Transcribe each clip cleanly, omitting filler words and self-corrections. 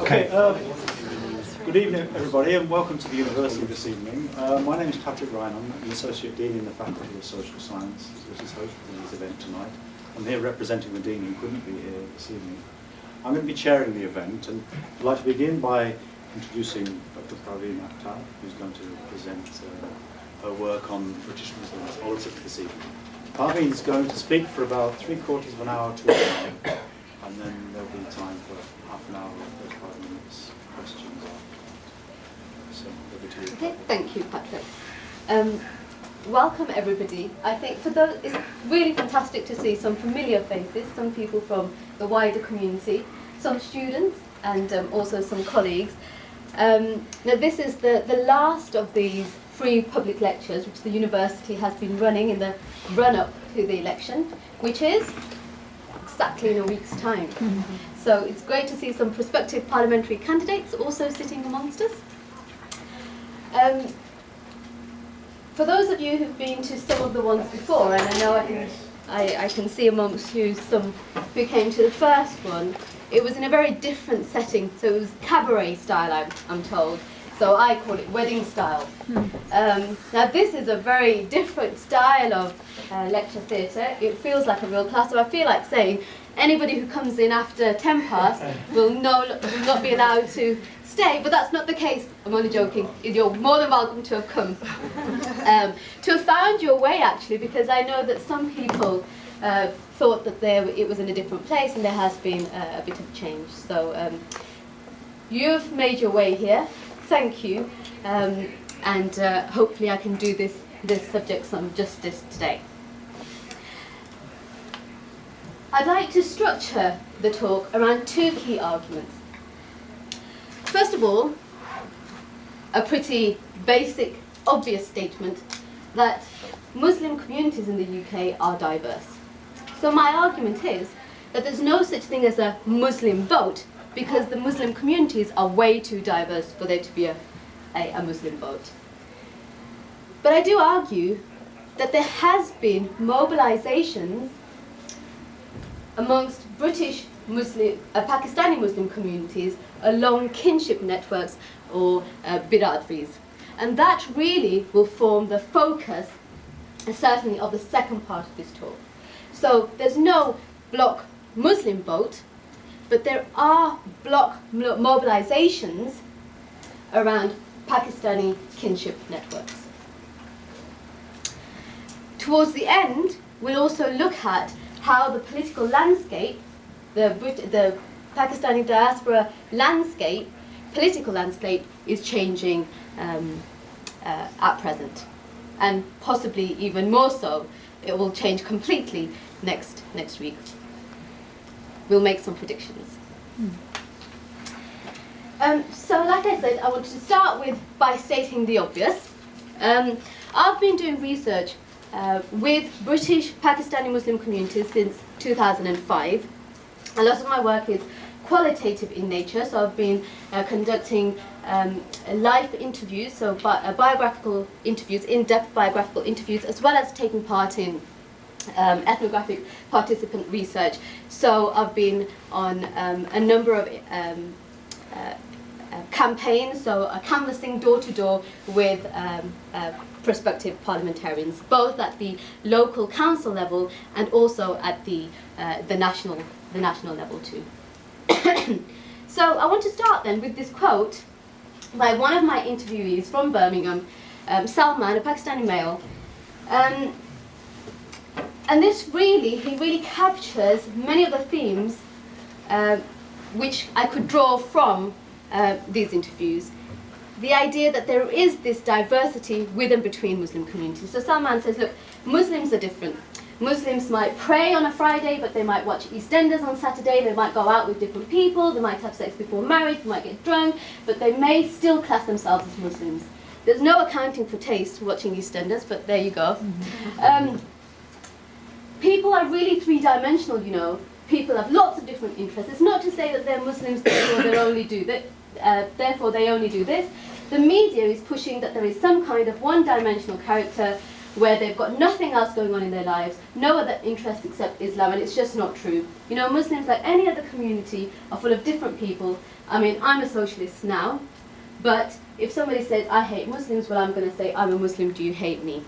Okay, good evening everybody and welcome to the University this evening. My name is Patrick Ryan, I'm an Associate Dean in the Faculty of Social Science, which is hosting this event tonight. I'm here representing the Dean who couldn't be here this evening. I'm going to be chairing the event and I'd like to begin by introducing Dr. Parveen Akhtar, who's going to present her work on British Muslim politics this evening. Parveen is going to speak for about 3/4 of an hour to an hour, and then there'll be time for half an hour or 35 minutes questions. So over to you. Okay, thank you, Patrick. Welcome everybody. I think for those, it's really fantastic to see some familiar faces, some people from the wider community, some students, and also some colleagues. Now this is the last of these free public lectures which the university has been running in the run-up to the election, which is exactly in a week's time. So it's great to see some prospective parliamentary candidates also sitting amongst us. For those of you who've been to some of the ones before, and I know I can see amongst you some who came to the first one, it was in a very different setting. So it was cabaret style, I'm told. So I call it wedding style. Now this is a very different style of lecture theatre. It feels like a real class, so I feel like saying anybody who comes in after 10 past will not be allowed to stay, but that's not the case. I'm only joking. You're more than welcome to have come. To have found your way actually, because I know that some people thought that it was in a different place and there has been a bit of change. So you've made your way here. Thank you, and hopefully I can do this subject some justice today. I'd like to structure the talk around two key arguments. First of all, a pretty basic, obvious statement that Muslim communities in the UK are diverse. So my argument is that there's no such thing as a Muslim vote, because the Muslim communities are way too diverse for there to be a Muslim vote. But I do argue that there has been mobilisations amongst British Muslim, Pakistani Muslim communities along kinship networks or biraderis. And that really will form the focus, certainly of the second part of this talk. So there's no bloc Muslim vote, but there are bloc mobilisations around Pakistani kinship networks. Towards the end, we'll also look at how the political landscape, the Pakistani diaspora landscape, political landscape, is changing at present. And possibly even more so, it will change completely next week. We'll make some predictions. So like I said, I wanted to start by stating the obvious. I've been doing research with British Pakistani Muslim communities since 2005. A lot of my work is qualitative in nature, so I've been conducting live interviews, so biographical interviews, in-depth biographical interviews, as well as taking part in ethnographic participant research. So I've been on a number of campaigns, so canvassing door to door with prospective parliamentarians, both at the local council level and also at the national level too. So I want to start then with this quote by one of my interviewees from Birmingham, Salman, a Pakistani male. And he really captures many of the themes which I could draw from these interviews. The idea that there is this diversity with and between Muslim communities. So Salman says, look, Muslims are different. Muslims might pray on a Friday, but they might watch EastEnders on Saturday, they might go out with different people, they might have sex before marriage, they might get drunk, but they may still class themselves as Muslims. There's no accounting for taste watching EastEnders, but there you go. People are really three-dimensional, you know. People have lots of different interests. It's not to say that they're Muslims, therefore they only do this. The media is pushing that there is some kind of one-dimensional character where they've got nothing else going on in their lives, no other interests except Islam, and it's just not true. You know, Muslims, like any other community, are full of different people. I mean, I'm a socialist now, but if somebody says, I hate Muslims, well, I'm going to say, I'm a Muslim, do you hate me?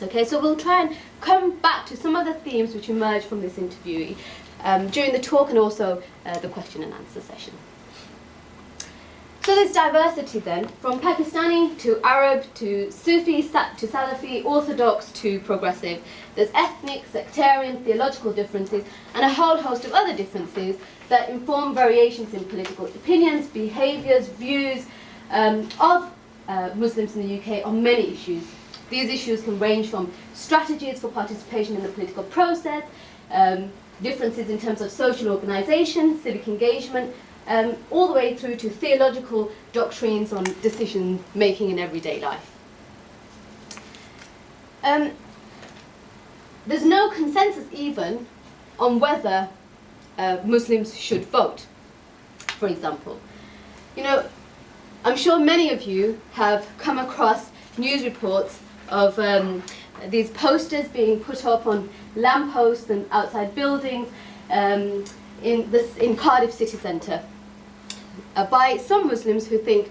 Okay, so we'll try and come back to some of the themes which emerged from this interview during the talk and also the question and answer session. So there's diversity then, from Pakistani to Arab to Sufi to Salafi, Orthodox to progressive. There's ethnic, sectarian, theological differences, and a whole host of other differences that inform variations in political opinions, behaviours, views of Muslims in the UK on many issues. These issues can range from strategies for participation in the political process, differences in terms of social organisation, civic engagement, all the way through to theological doctrines on decision making in everyday life. There's no consensus even on whether Muslims should vote, for example. You know, I'm sure many of you have come across news reports of these posters being put up on lampposts and outside buildings in Cardiff city centre by some Muslims who think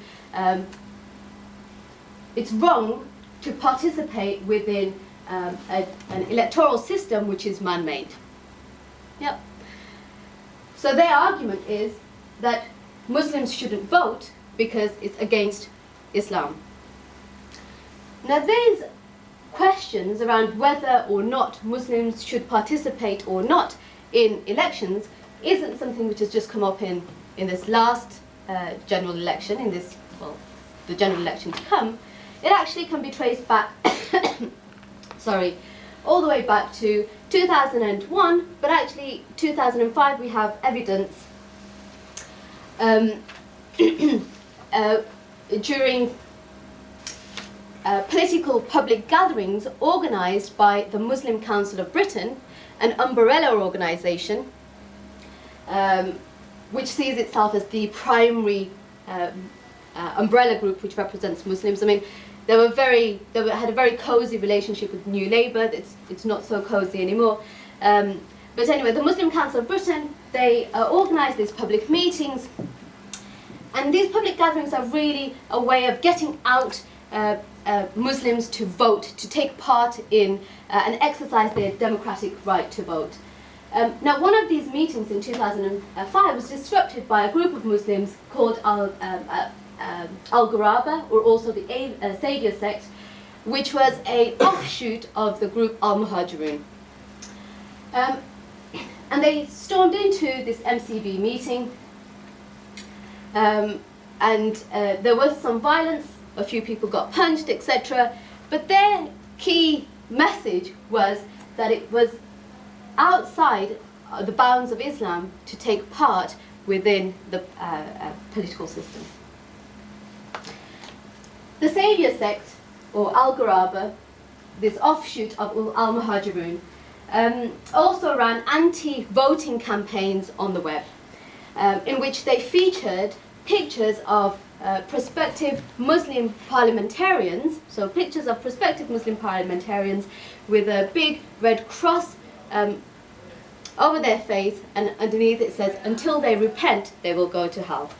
it's wrong to participate within an electoral system which is man-made. Yep. So their argument is that Muslims shouldn't vote because it's against Islam. Now these questions around whether or not Muslims should participate or not in elections isn't something which has just come up in this last general election, the general election to come. It actually can be traced back, all the way back to 2001, but actually 2005 we have evidence during political public gatherings organised by the Muslim Council of Britain, an umbrella organisation which sees itself as the primary umbrella group which represents Muslims. I mean, they had a very cosy relationship with New Labour. It's not so cosy anymore. But anyway, the Muslim Council of Britain, they organise these public meetings, and these public gatherings are really a way of getting out Muslims to vote, to take part in and exercise their democratic right to vote. Now, one of these meetings in 2005 was disrupted by a group of Muslims called Al-Ghuraba, or also the Saviour sect, which was an offshoot of the group Al-Muhajirun. And they stormed into this MCB meeting, and there was some violence, a few people got punched, etc. But their key message was that it was outside the bounds of Islam to take part within the political system. The Saviour sect, or Al-Ghuraba, this offshoot of Al-Muhajirun, also ran anti-voting campaigns on the web, in which they featured pictures of prospective Muslim parliamentarians, so pictures of prospective Muslim parliamentarians with a big red cross over their face, and underneath it says, "Until they repent, they will go to hell."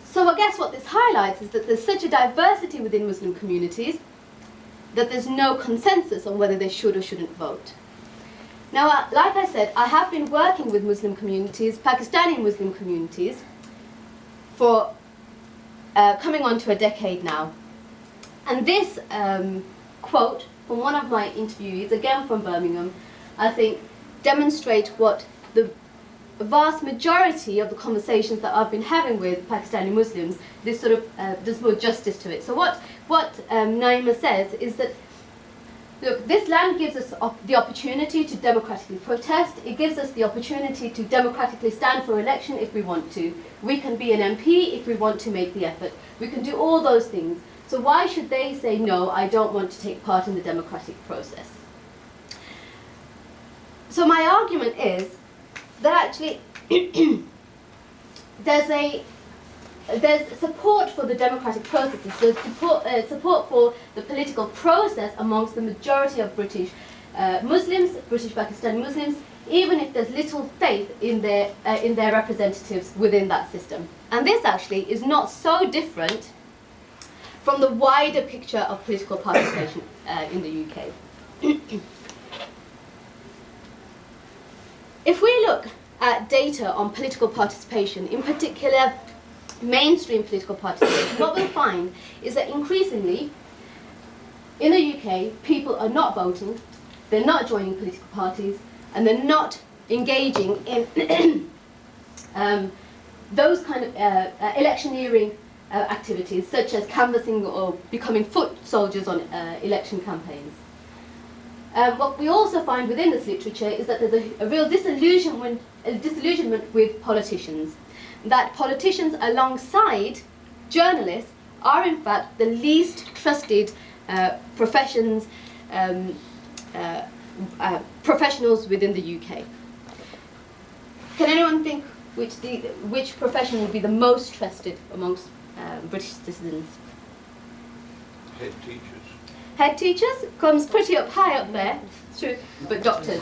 So I guess what this highlights is that there's such a diversity within Muslim communities that there's no consensus on whether they should or shouldn't vote. Now, like I said, I have been working with Muslim communities, Pakistani Muslim communities, for coming on to a decade now. And this quote from one of my interviewees, again from Birmingham, I think demonstrate what the vast majority of the conversations that I've been having with Pakistani Muslims, this sort of does more justice to it. So what Naima says is that, look, this land gives us the opportunity to democratically protest. It gives us the opportunity to democratically stand for election if we want to. We can be an MP if we want to make the effort. We can do all those things. So why should they say, no, I don't want to take part in the democratic process? So my argument is that actually there's a there's support for the democratic processes, so support for the political process amongst the majority of British Muslims, British Pakistani Muslims, even if there's little faith in their representatives within that system. And this actually is not so different from the wider picture of political participation in the UK. If we look at data on political participation, in particular mainstream political participation, what we'll find is that increasingly in the UK people are not voting, they're not joining political parties, and they're not engaging in those kind of electioneering activities, such as canvassing or becoming foot soldiers on election campaigns. What we also find within this literature is that there's a real disillusionment with politicians. That politicians alongside journalists are in fact the least trusted professionals within the UK. Can anyone think which profession would be the most trusted amongst British citizens? Head teachers. Head teachers comes pretty high up there, it's true, but doctors,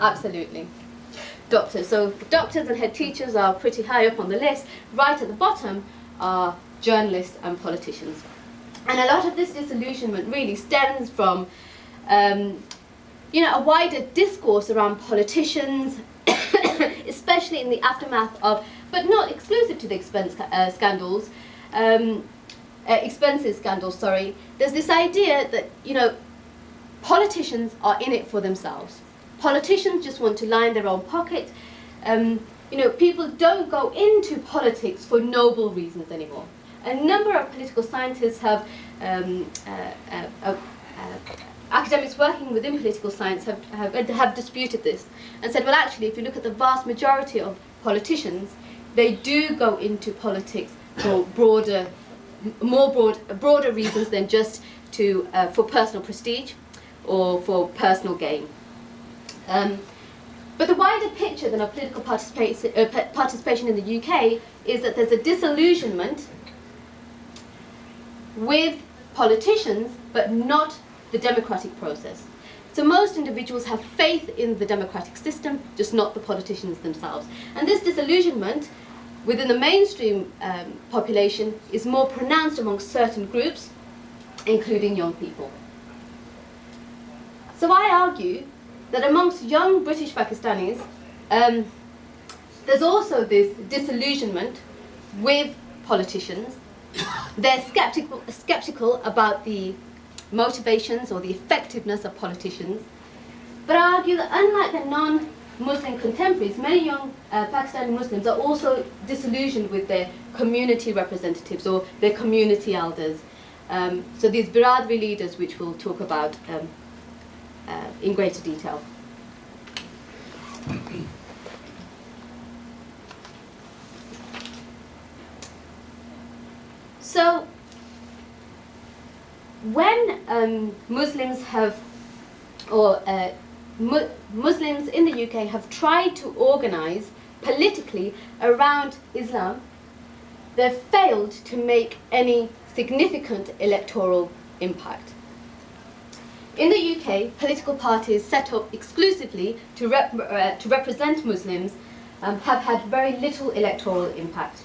absolutely. Doctors, so doctors and head teachers are pretty high up on the list. Right at the bottom are journalists and politicians. And a lot of this disillusionment really stems from a wider discourse around politicians, especially in the aftermath of, but not exclusive to the expenses scandals, sorry. There's this idea that, politicians are in it for themselves. Politicians just want to line their own pocket. People don't go into politics for noble reasons anymore. A number of political scientists have, academics working within political science have disputed this and said, well, actually, if you look at the vast majority of politicians, they do go into politics for broader reasons than just for personal prestige or for personal gain. But the wider picture then of political participation in the UK is that there's a disillusionment with politicians, but not the democratic process. So most individuals have faith in the democratic system, just not the politicians themselves. And this disillusionment within the mainstream population is more pronounced amongst certain groups, including young people. So I argue that amongst young British Pakistanis, there's also this disillusionment with politicians. They're skeptical about the motivations or the effectiveness of politicians. But I argue that unlike their non-Muslim contemporaries, many young Pakistani Muslims are also disillusioned with their community representatives or their community elders. So these biraderi leaders, which we'll talk about in greater detail. So, when Muslims have, Muslims in the UK have tried to organise politically around Islam, they've failed to make any significant electoral impact. In the UK, political parties set up exclusively to represent Muslims have had very little electoral impact.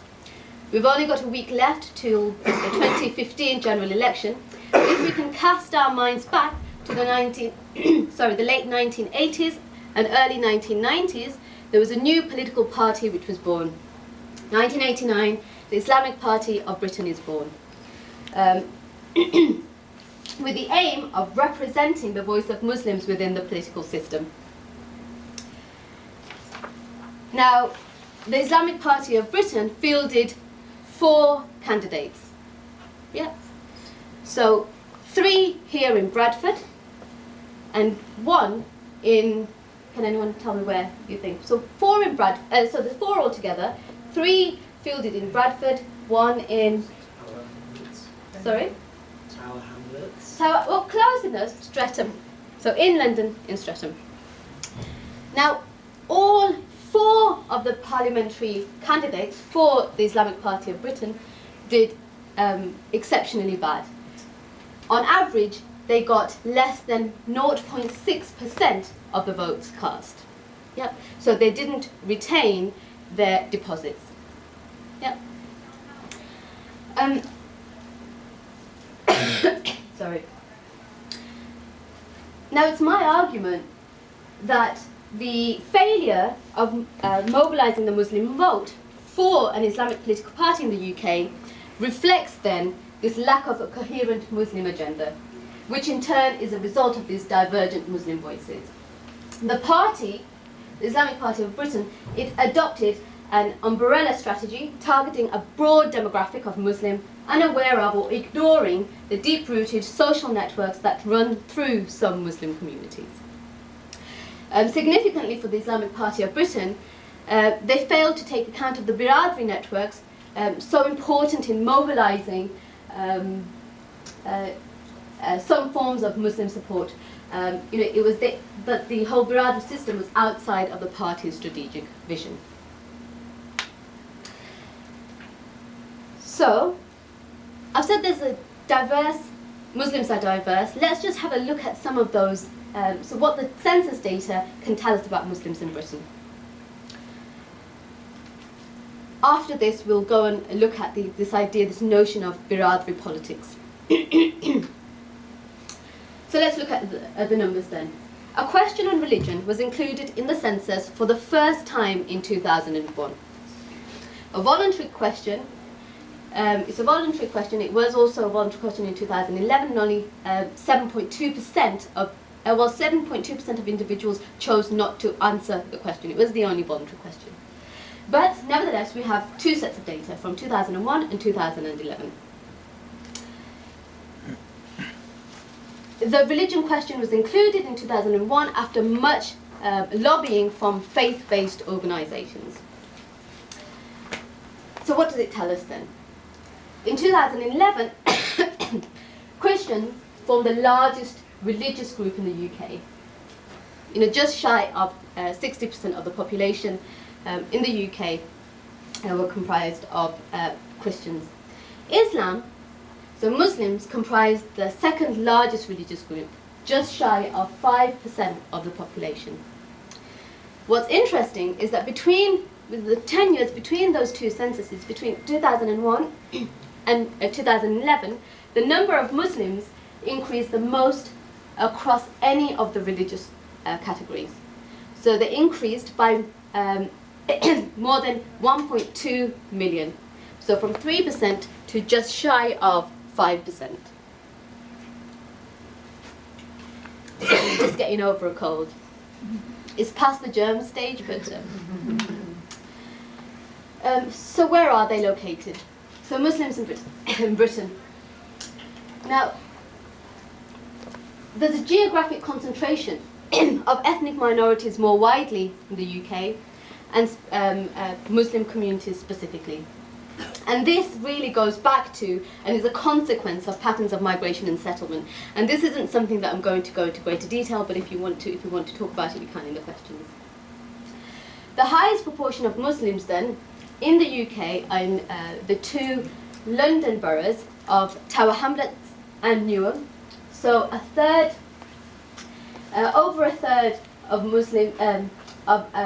We've only got a week left till the 2015 general election. If we can cast our minds back to the late 1980s and early 1990s, there was a new political party which was born. 1989, the Islamic Party of Britain is born. With the aim of representing the voice of Muslims within the political system. Now, the Islamic Party of Britain fielded 4 candidates. Yeah. So 3 here in Bradford and 1 in, can anyone tell me where you think? So 4 in Bradford, so there's 4 altogether, 3 fielded in Bradford, 1 in, sorry? Tower Hamlets. Well, close enough, Streatham. So in London, in Streatham. Now, all 4 of the parliamentary candidates for the Islamic Party of Britain did exceptionally bad. On average, they got less than 0.6% of the votes cast. Yep. So they didn't retain their deposits. Yep. Sorry. Now it's my argument that the failure of mobilising the Muslim vote for an Islamic political party in the UK reflects then this lack of a coherent Muslim agenda, which in turn is a result of these divergent Muslim voices. The party, the Islamic Party of Britain, it adopted an umbrella strategy targeting a broad demographic of Muslim, unaware of or ignoring the deep-rooted social networks that run through some Muslim communities. Significantly for the Islamic Party of Britain, they failed to take account of the biraderi networks so important in mobilising some forms of Muslim support. It was that the whole biraderi system was outside of the party's strategic vision. So, I've said there's a diverse, Muslims are diverse. Let's just have a look at some of those, so what the census data can tell us about Muslims in Britain. After this, we'll go and look at this idea, this notion of biraderi politics. So let's look at the numbers then. A question on religion was included in the census for the first time in 2001. A voluntary question. It's a voluntary question. It was also a voluntary question in 2011, and only 7.2% of individuals chose not to answer the question. It was the only voluntary question. But nevertheless, we have two sets of data from 2001 and 2011. The religion question was included in 2001 after much lobbying from faith-based organisations. So what does it tell us then? In 2011, Christians formed the largest religious group in the UK. Just shy of 60% of the population in the UK were comprised of Christians. Islam, so Muslims, comprised the second largest religious group, just shy of 5% of the population. What's interesting is that between the 10 years between those two censuses, between 2001 and 2011, the number of Muslims increased the most across any of the religious categories. So they increased by more than 1.2 million. So from 3% to just shy of 5%. Just getting over a cold. It's past the germ stage, but... so where are they located? So Muslims in Britain. Now, there's a geographic concentration of ethnic minorities more widely in the UK, and Muslim communities specifically. And this really goes back to, and is a consequence of patterns of migration and settlement. And this isn't something that I'm going to go into greater detail, but if you want to talk about it, you can in the questions. The highest proportion of Muslims then in the UK are in the two London boroughs of Tower Hamlets and Newham. So over a third of Muslim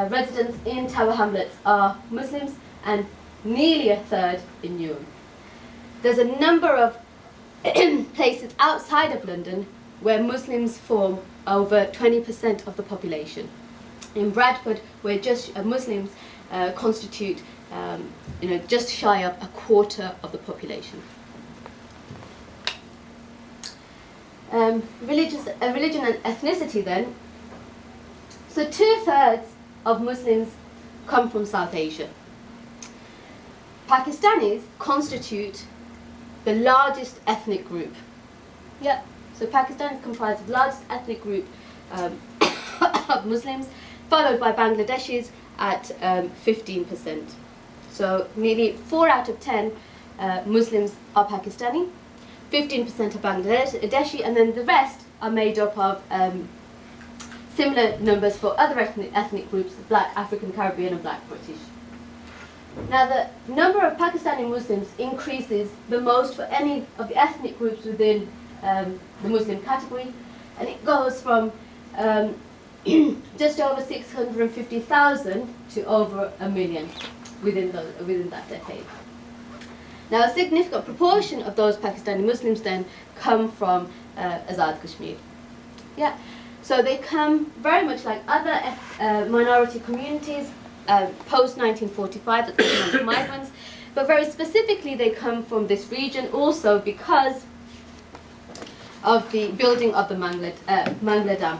residents in Tower Hamlets are Muslims, and nearly a third in Newham. There's a number of places outside of London where Muslims form over 20% of the population. In Bradford, where just Muslims constitute just shy of a quarter of the population. Religion and ethnicity then. So 2/3 of Muslims come from South Asia. Pakistanis constitute the largest ethnic group. Yeah, so Pakistanis comprise the largest ethnic group of Muslims, followed by Bangladeshis at 15%. So nearly 4 out of 10 Muslims are Pakistani, 15% are Bangladeshi, and then the rest are made up of Similar numbers for other ethnic groups, Black, African, Caribbean and Black British. Now the number of Pakistani Muslims increases the most for any of the ethnic groups within the Muslim category, and it goes from just over 650,000 to over 1 million within that decade. Now a significant proportion of those Pakistani Muslims then come from Azad Kashmir. Yeah. So they come very much like other minority communities post-1945, that's the migrants, but very specifically they come from this region also because of the building of the Mangla Dam.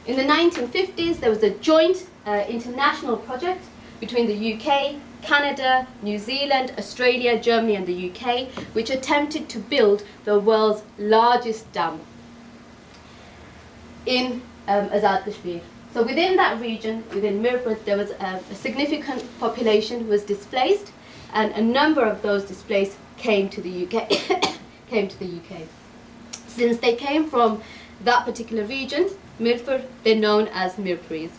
In the 1950s there was a joint international project between the UK, Canada, New Zealand, Australia, Germany and the UK, which attempted to build the world's largest dam in Azad Kashmir. So within that region, within Mirpur, there was a significant population who was displaced, and a number of those displaced came to the UK. Since they came from that particular region, Mirpur, they're known as Mirpuris.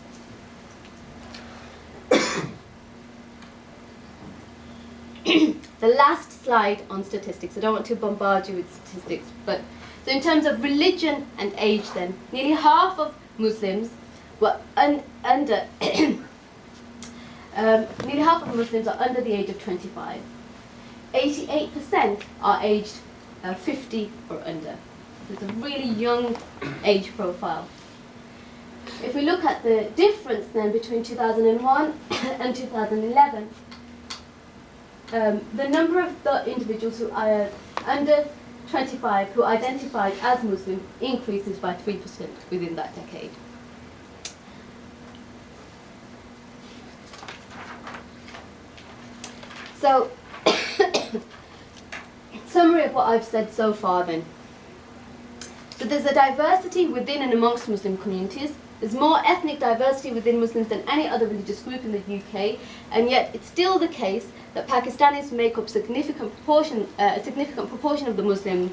The last slide on statistics. I don't want to bombard you with statistics, but so in terms of religion and age then, nearly half of Muslims were under nearly half of Muslims are under the age of 25. 88% are aged 50 or under. So it's a really young age profile. If we look at the difference then between 2001 and 2011, the number of the individuals who are under 25 who identified as Muslim increases by 3% within that decade. So, summary of what I've said so far then. So there's a diversity within and amongst Muslim communities. There's more ethnic diversity within Muslims than any other religious group in the UK, and yet it's still the case that Pakistanis make up a significant proportion of the Muslims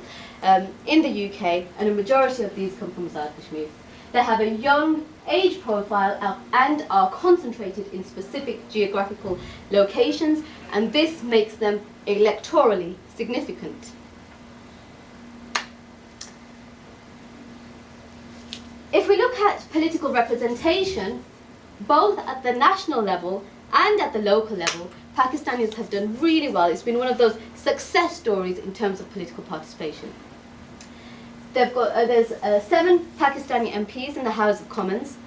in the UK, and a majority of these come from Azad Kashmir. They have a young age profile and are concentrated in specific geographical locations, and this makes them electorally significant. If we look at political representation, both at the national level and at the local level, Pakistanis have done really well. It's been one of those success stories in terms of political participation. They've got, there's 7 Pakistani MPs in the House of Commons,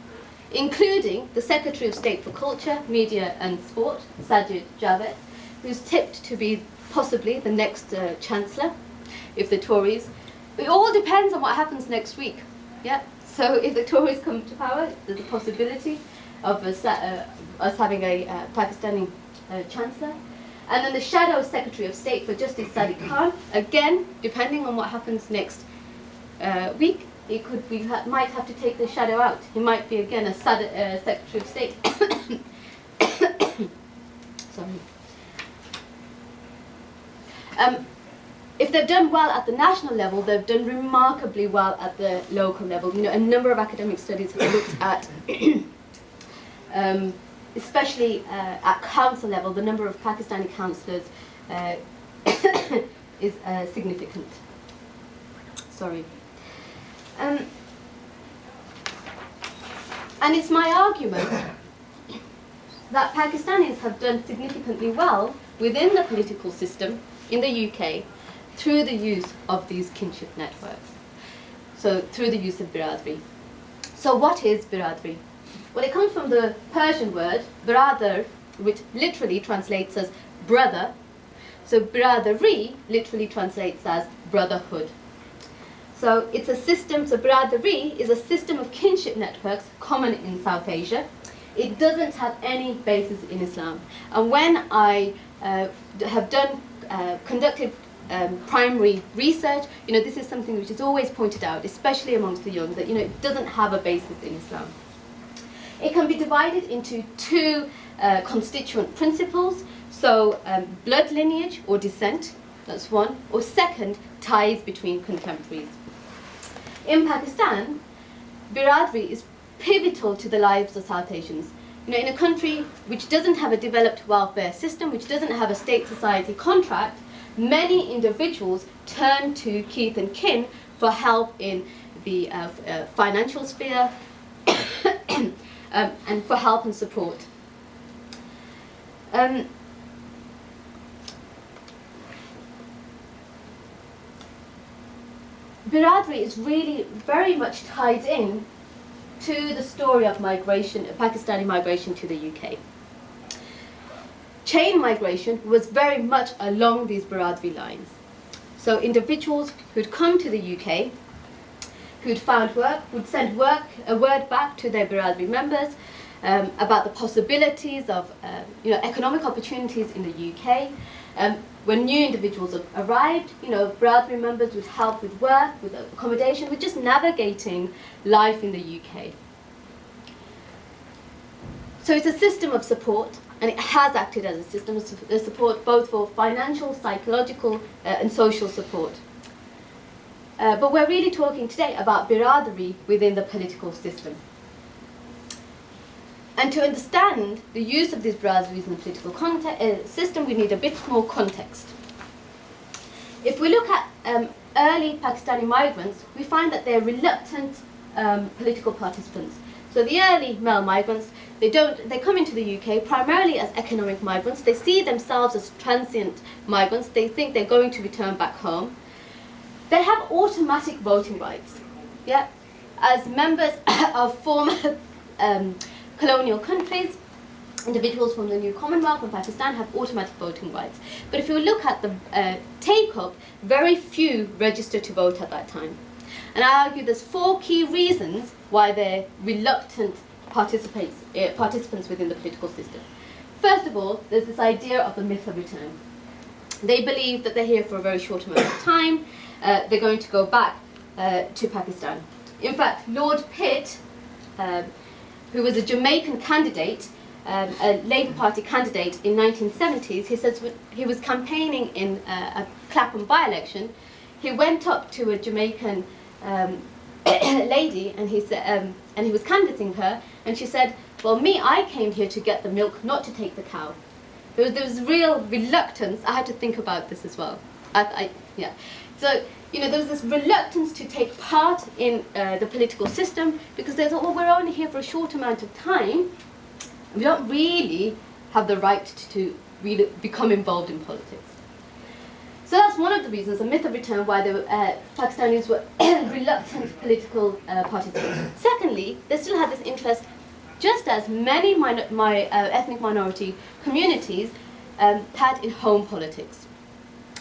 including the Secretary of State for Culture, Media and Sport, Sajid Javid, who's tipped to be possibly the next Chancellor, if the Tories. It all depends on what happens next week. Yeah. So if the Tories come to power, there's a possibility of us having a Pakistani Chancellor. And then the Shadow Secretary of State for Justice, Sadiq Khan, again, depending on what happens next week, we might have to take the shadow out. He might be again a Secretary of State. Sorry. If they've done well at the national level, they've done remarkably well at the local level. You know, a number of academic studies have looked at, especially at council level, the number of Pakistani councillors is significant. Sorry. And it's my argument that Pakistanis have done significantly well within the political system in the UK through the use of these kinship networks. So through the use of biraderi. So what is biraderi? Well, it comes from the Persian word biradar, which literally translates as brother. So biraderi literally translates as brotherhood. So it's a system, so biraderi is a system of kinship networks common in South Asia. It doesn't have any basis in Islam. And when I have conducted primary research, you know, this is something which is always pointed out, especially amongst the young, that, you know, it doesn't have a basis in Islam. It can be divided into 2 constituent principles. So blood lineage or descent, that's one, or second, ties between contemporaries. In Pakistan, biraderi is pivotal to the lives of South Asians. You know, in a country which doesn't have a developed welfare system, which doesn't have a state-society contract, many individuals turn to kith and kin for help in the financial sphere and for help and support. Biraderi is really very much tied in to the story of migration, Pakistani migration to the UK. Chain migration was very much along these biraderi lines. So individuals who'd come to the UK, who'd found work, would send a word back to their biraderi members about the possibilities of economic opportunities in the UK. When new individuals arrived, biraderi members would help with work, with accommodation, with just navigating life in the UK. So it's a system of support, and it has acted as a system of support both for financial, psychological and social support. But we're really talking today about biraderi within the political system. And to understand the use of these biraderis in the political system, we need a bit more context. If we look at early Pakistani migrants, we find that they're reluctant political participants. So the early male migrants, they come into the UK primarily as economic migrants. They see themselves as transient migrants. They think they're going to return back home. They have automatic voting rights. Yeah, as members of former colonial countries, individuals from the new Commonwealth and Pakistan have automatic voting rights. But if you look at the take-up, very few register to vote at that time. And I argue there's 4 key reasons why they're reluctant participants within the political system. First of all, there's this idea of the myth of return. They believe that they're here for a very short amount of time. They're going to go back to Pakistan. In fact, Lord Pitt, who was a Jamaican candidate, a Labour Party candidate in 1970s, he says he was campaigning in a Clapham by-election. He went up to a Jamaican lady and he said, and he was canvassing her, and she said, "Well, I came here to get the milk, not to take the cow." There was real reluctance. I had to think about this as well. Yeah. So, there was this reluctance to take part in the political system because they thought, well, we're only here for a short amount of time. We don't really have the right to really become involved in politics. So that's one of the reasons, the myth of return, why the Pakistanis were reluctant political participants. Secondly, they still had this interest, just as many ethnic minority communities had in home politics.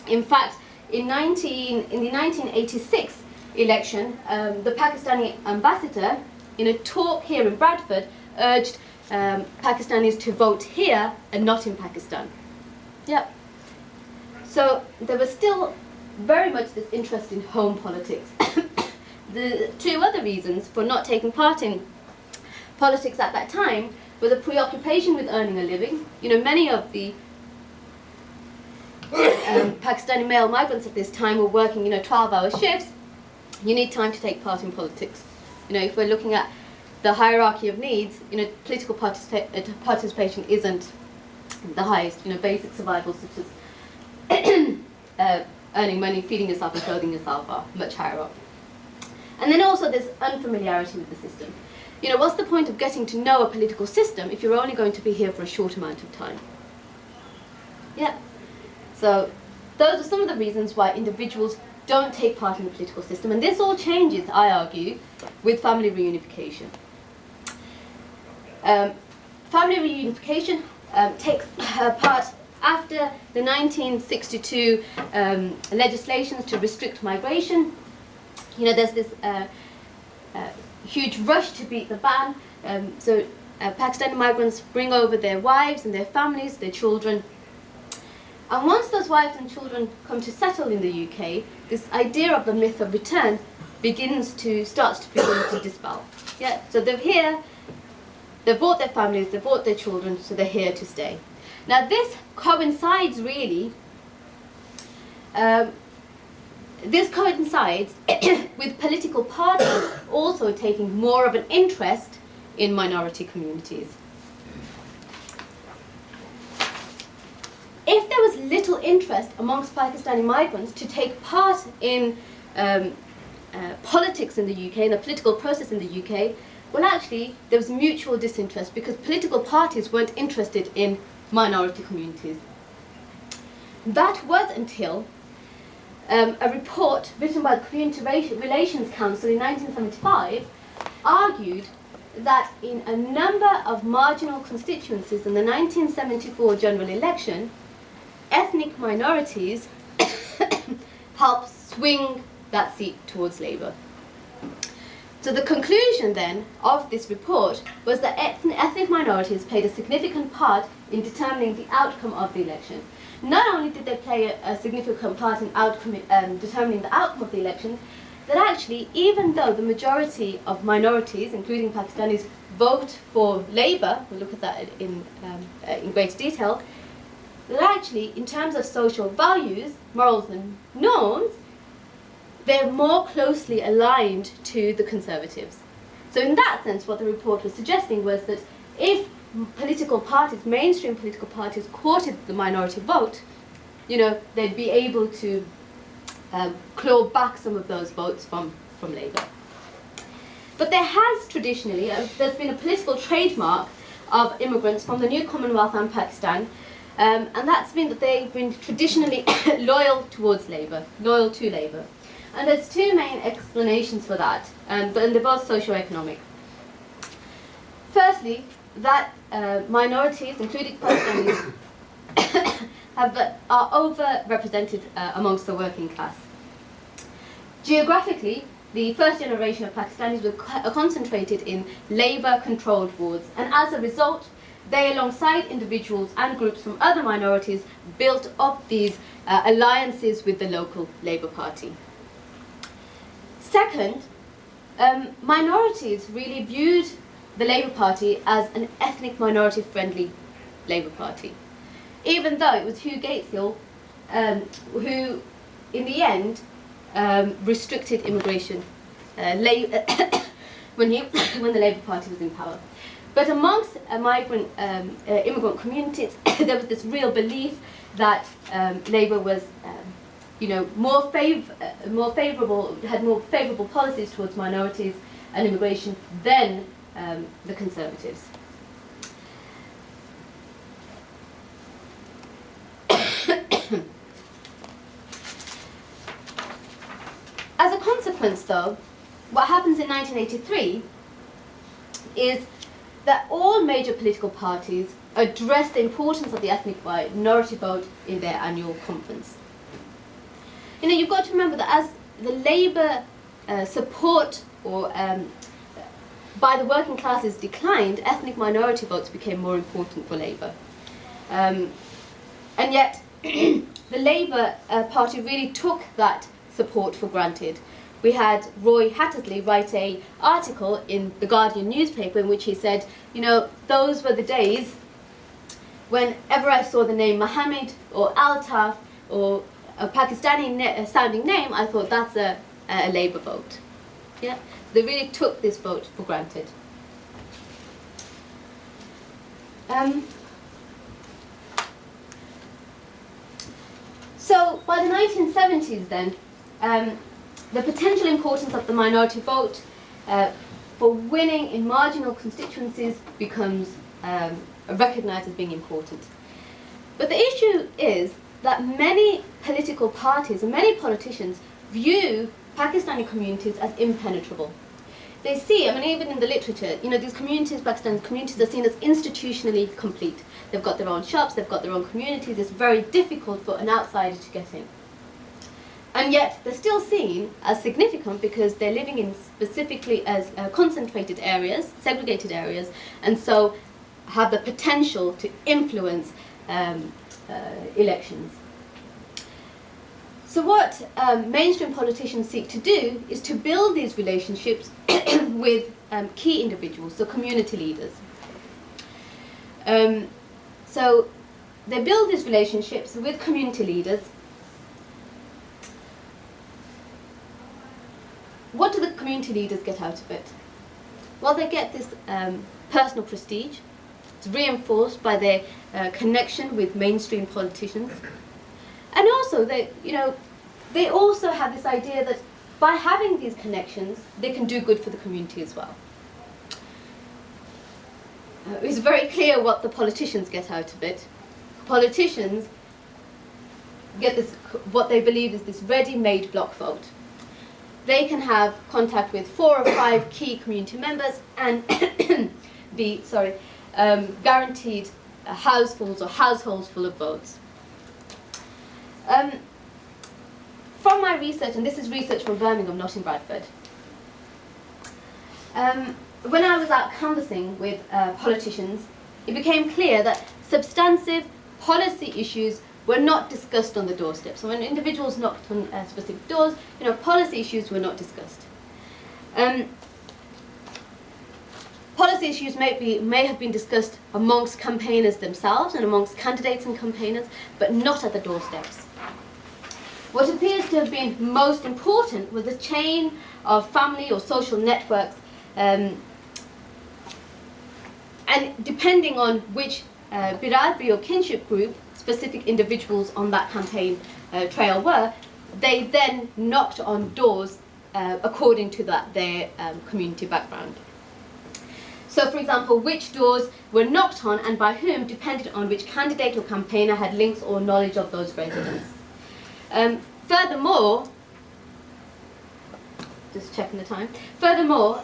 In fact, in the 1986 election, the Pakistani ambassador, in a talk here in Bradford, urged Pakistanis to vote here and not in Pakistan. Yeah. So there was still very much this interest in home politics. The 2 other reasons for not taking part in politics at that time were the preoccupation with earning a living. Many of the Pakistani male migrants at this time were working, 12-hour shifts. You need time to take part in politics. If we're looking at the hierarchy of needs, political participation isn't the highest. Basic survival such as earning money, feeding yourself and clothing yourself are much higher up. And then also there's unfamiliarity with the system. What's the point of getting to know a political system if you're only going to be here for a short amount of time? Yeah. So those are some of the reasons why individuals don't take part in the political system. And this all changes, I argue, with family reunification. Family reunification takes part after the 1962 legislations to restrict migration. There's this huge rush to beat the ban. So Pakistani migrants bring over their wives and their families, their children. And once those wives and children come to settle in the UK, this idea of the myth of return starts to dispel. Yeah, so they're here, they've brought their families, they've brought their children, so they're here to stay. Now this coincides really, with political parties also taking more of an interest in minority communities. If there was little interest amongst Pakistani migrants to take part in politics in the UK, in the political process in the UK, well actually there was mutual disinterest because political parties weren't interested in minority communities. That was until a report written by the Community Relations Council in 1975 argued that in a number of marginal constituencies in the 1974 general election, ethnic minorities helped swing that seat towards Labour. So the conclusion then of this report was that ethnic minorities played a significant part in determining the outcome of the election. Not only did they play a significant part in determining the outcome of the election, that actually, even though the majority of minorities, including Pakistanis, vote for Labour, we'll look at that in greater detail, that actually, in terms of social values, morals and norms, they're more closely aligned to the Conservatives. So in that sense, what the report was suggesting was that if political parties, mainstream political parties, courted the minority vote, you know, they'd be able to claw back some of those votes from Labour. But there has traditionally, there's been a political trademark of immigrants from the new Commonwealth and Pakistan, and that's been that they've been traditionally loyal towards Labour, loyal to Labour. And there's two main explanations for that, and they're both socio-economic. Firstly, that minorities, including Pakistanis, are overrepresented amongst the working class. Geographically, the first generation of Pakistanis were concentrated in Labour-controlled wards, and as a result, they, alongside individuals and groups from other minorities, built up these alliances with the local Labour Party. Second, minorities really viewed the Labour Party as an ethnic minority-friendly Labour Party, even though it was Hugh Gatehill who, in the end, restricted immigration when the Labour Party was in power. But amongst immigrant communities, there was this real belief that Labour was, more favourable, had more favourable policies towards minorities and immigration than the Conservatives. As a consequence, though, what happens in 1983 is that all major political parties address the importance of the ethnic minority vote in their annual conference. You know, you've got to remember that as the Labour support or by the working classes declined, ethnic minority votes became more important for Labour. And yet, the Labour Party really took that support for granted. We had Roy Hattersley write an article in the Guardian newspaper in which he said, you know, those were the days whenever I saw the name Mohammed or Altaf or a Pakistani sounding name, I thought that's a Labour vote. Yeah? They really took this vote for granted. So by the 1970s then, the potential importance of the minority vote for winning in marginal constituencies becomes recognised as being important. But the issue is that many political parties and many politicians view Pakistani communities as impenetrable. They see, I mean, even in the literature, you know, these communities, Pakistani communities, are seen as institutionally complete. They've got their own shops, they've got their own communities. It's very difficult for an outsider to get in. And yet, they're still seen as significant because they're living in specifically as concentrated areas, segregated areas, and so have the potential to influence elections. So what mainstream politicians seek to do is to build these relationships with key individuals, so community leaders. So they build these relationships with community leaders. What do the community leaders get out of it? Well, they get this personal prestige. It's reinforced by their connection with mainstream politicians. And also, they also have this idea that by having these connections, they can do good for the community as well. It's very clear what the politicians get out of it. Politicians get this, what they believe is this ready-made block vote. They can have contact with 4 or 5 key community members and be, guaranteed households or households full of votes. From my research, and this is research from Birmingham, not in Bradford, when I was out canvassing with politicians, it became clear that substantive policy issues were not discussed on the doorstep. So when individuals knocked on specific doors, policy issues were not discussed. Policy issues may have been discussed amongst campaigners themselves and amongst candidates and campaigners, but not at the doorsteps. What appears to have been most important was the chain of family or social networks, and depending on which biraderi or kinship group specific individuals on that campaign trail were, they then knocked on doors according to their community background. So, for example, which doors were knocked on and by whom depended on which candidate or campaigner had links or knowledge of those residents. Furthermore, just checking the time. Furthermore,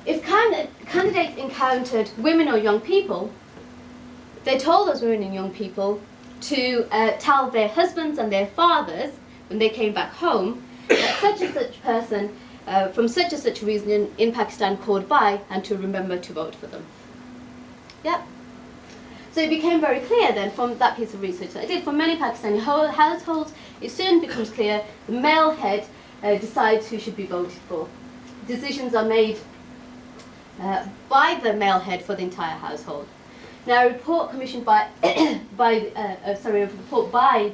if candidates encountered women or young people, they told those women and young people to tell their husbands and their fathers when they came back home that such and such person from such and such region in Pakistan called by and to remember to vote for them. Yep. So it became very clear then from that piece of research that I did, for many Pakistani households, it soon becomes clear the male head decides who should be voted for. Decisions are made by the male head for the entire household. Now, a report commissioned by the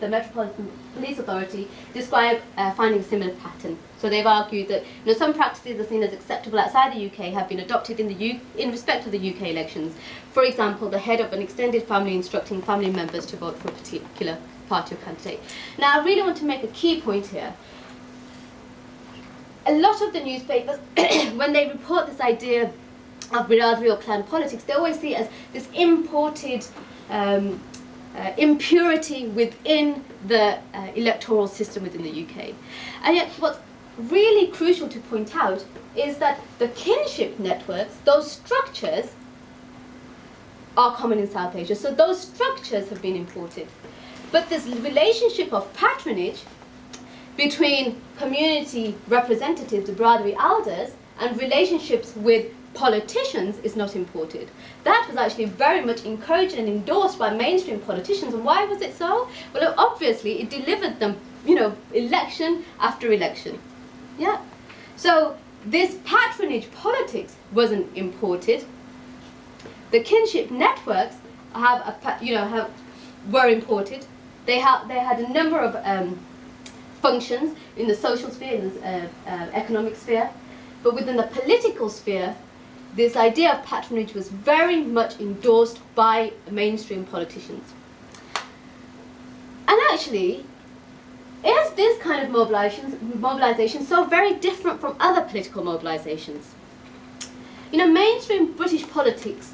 Metropolitan Police Authority describe finding a similar pattern. So they've argued that some practices are seen as acceptable outside the UK have been adopted in respect of the UK elections. For example, the head of an extended family instructing family members to vote for a particular party or candidate. Now, I really want to make a key point here. A lot of the newspapers, when they report this idea of biraderi or clan politics, they always see it as this imported impurity within the electoral system within the UK. And yet what's really crucial to point out is that the kinship networks, those structures, are common in South Asia. So those structures have been imported. But this relationship of patronage between community representatives, the biraderi elders, and relationships with politicians is not imported. That was actually very much encouraged and endorsed by mainstream politicians. And why was it so? Well, obviously it delivered them, election after election. Yeah. So this patronage politics wasn't imported. The kinship networks were imported. They had a number of functions in the social sphere, in the economic sphere, but within the political sphere, this idea of patronage was very much endorsed by mainstream politicians. And actually, is this kind of mobilisation so very different from other political mobilisations? Mainstream British politics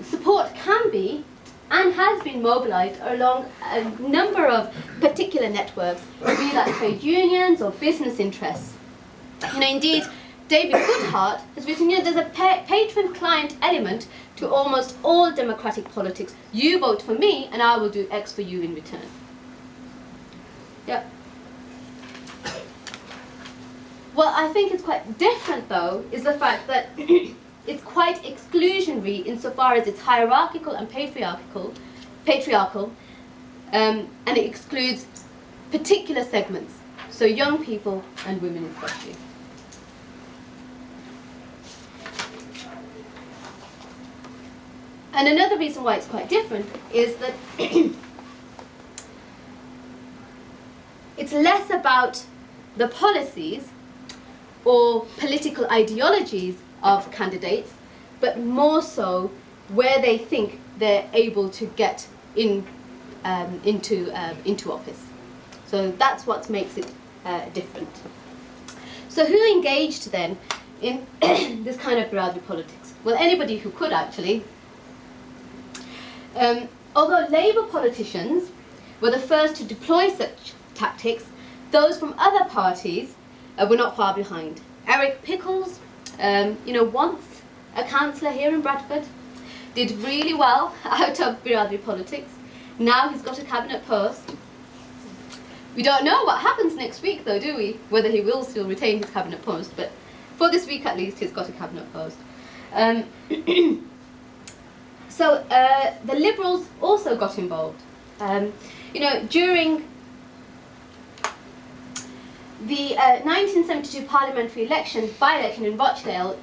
support can be and has been mobilised along a number of particular networks, be that trade unions or business interests. Indeed, David Goodhart has written, there's a patron-client element to almost all democratic politics. You vote for me and I will do X for you in return. Yep. What I think is quite different, though, is the fact that it's quite exclusionary insofar as it's hierarchical and patriarchal, and it excludes particular segments, so young people and women especially. And another reason why it's quite different is that it's less about the policies or political ideologies of candidates, but more so where they think they're able to get into office. So that's what makes it different. So who engaged then in this kind of biraderi politics? Well, anybody who could, actually. Although Labour politicians were the first to deploy such tactics, those from other parties were not far behind. Eric Pickles, once a councillor here in Bradford, did really well out of biraderi politics. Now he's got a cabinet post. We don't know what happens next week, though, do we? Whether he will still retain his cabinet post, but for this week at least, he's got a cabinet post. So the Liberals also got involved. During the 1972 parliamentary by-election in Rochdale,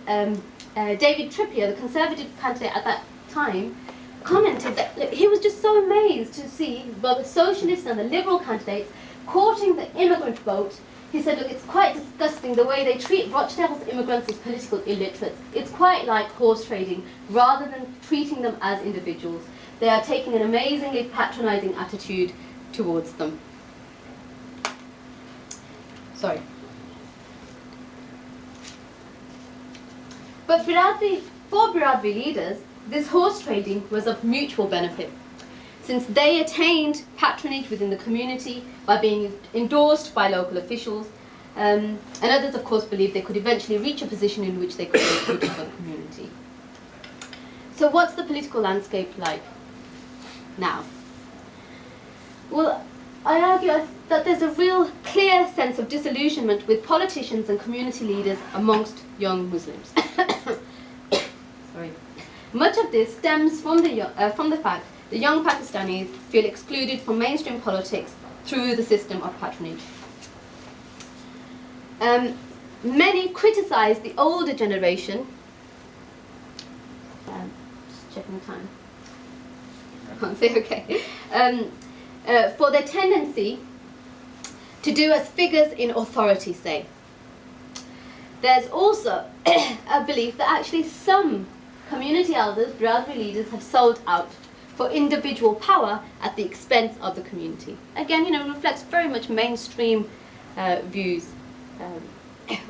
David Trippier, the Conservative candidate at that time, commented that he was just so amazed to see both the Socialist and the Liberal candidates courting the immigrant vote. He said, look, it's quite disgusting the way they treat Rochdale's immigrants as political illiterates. It's quite like horse trading, rather than treating them as individuals. They are taking an amazingly patronising attitude towards them. Sorry. But for biraderi leaders, this horse trading was of mutual benefit, since they attained patronage within the community by being endorsed by local officials, and others, of course, believed they could eventually reach a position in which they could be good for the community. So what's the political landscape like now? Well, I argue that there's a real clear sense of disillusionment with politicians and community leaders amongst young Muslims. Sorry. Much of this stems from the fact that young Pakistanis feel excluded from mainstream politics through the system of patronage. Many criticise the older generation. Just checking the time. I can't say okay. For their tendency to do as figures in authority say. There's also a belief that actually some community elders, biraderi leaders, have sold out for individual power at the expense of the community. Again, reflects very much mainstream views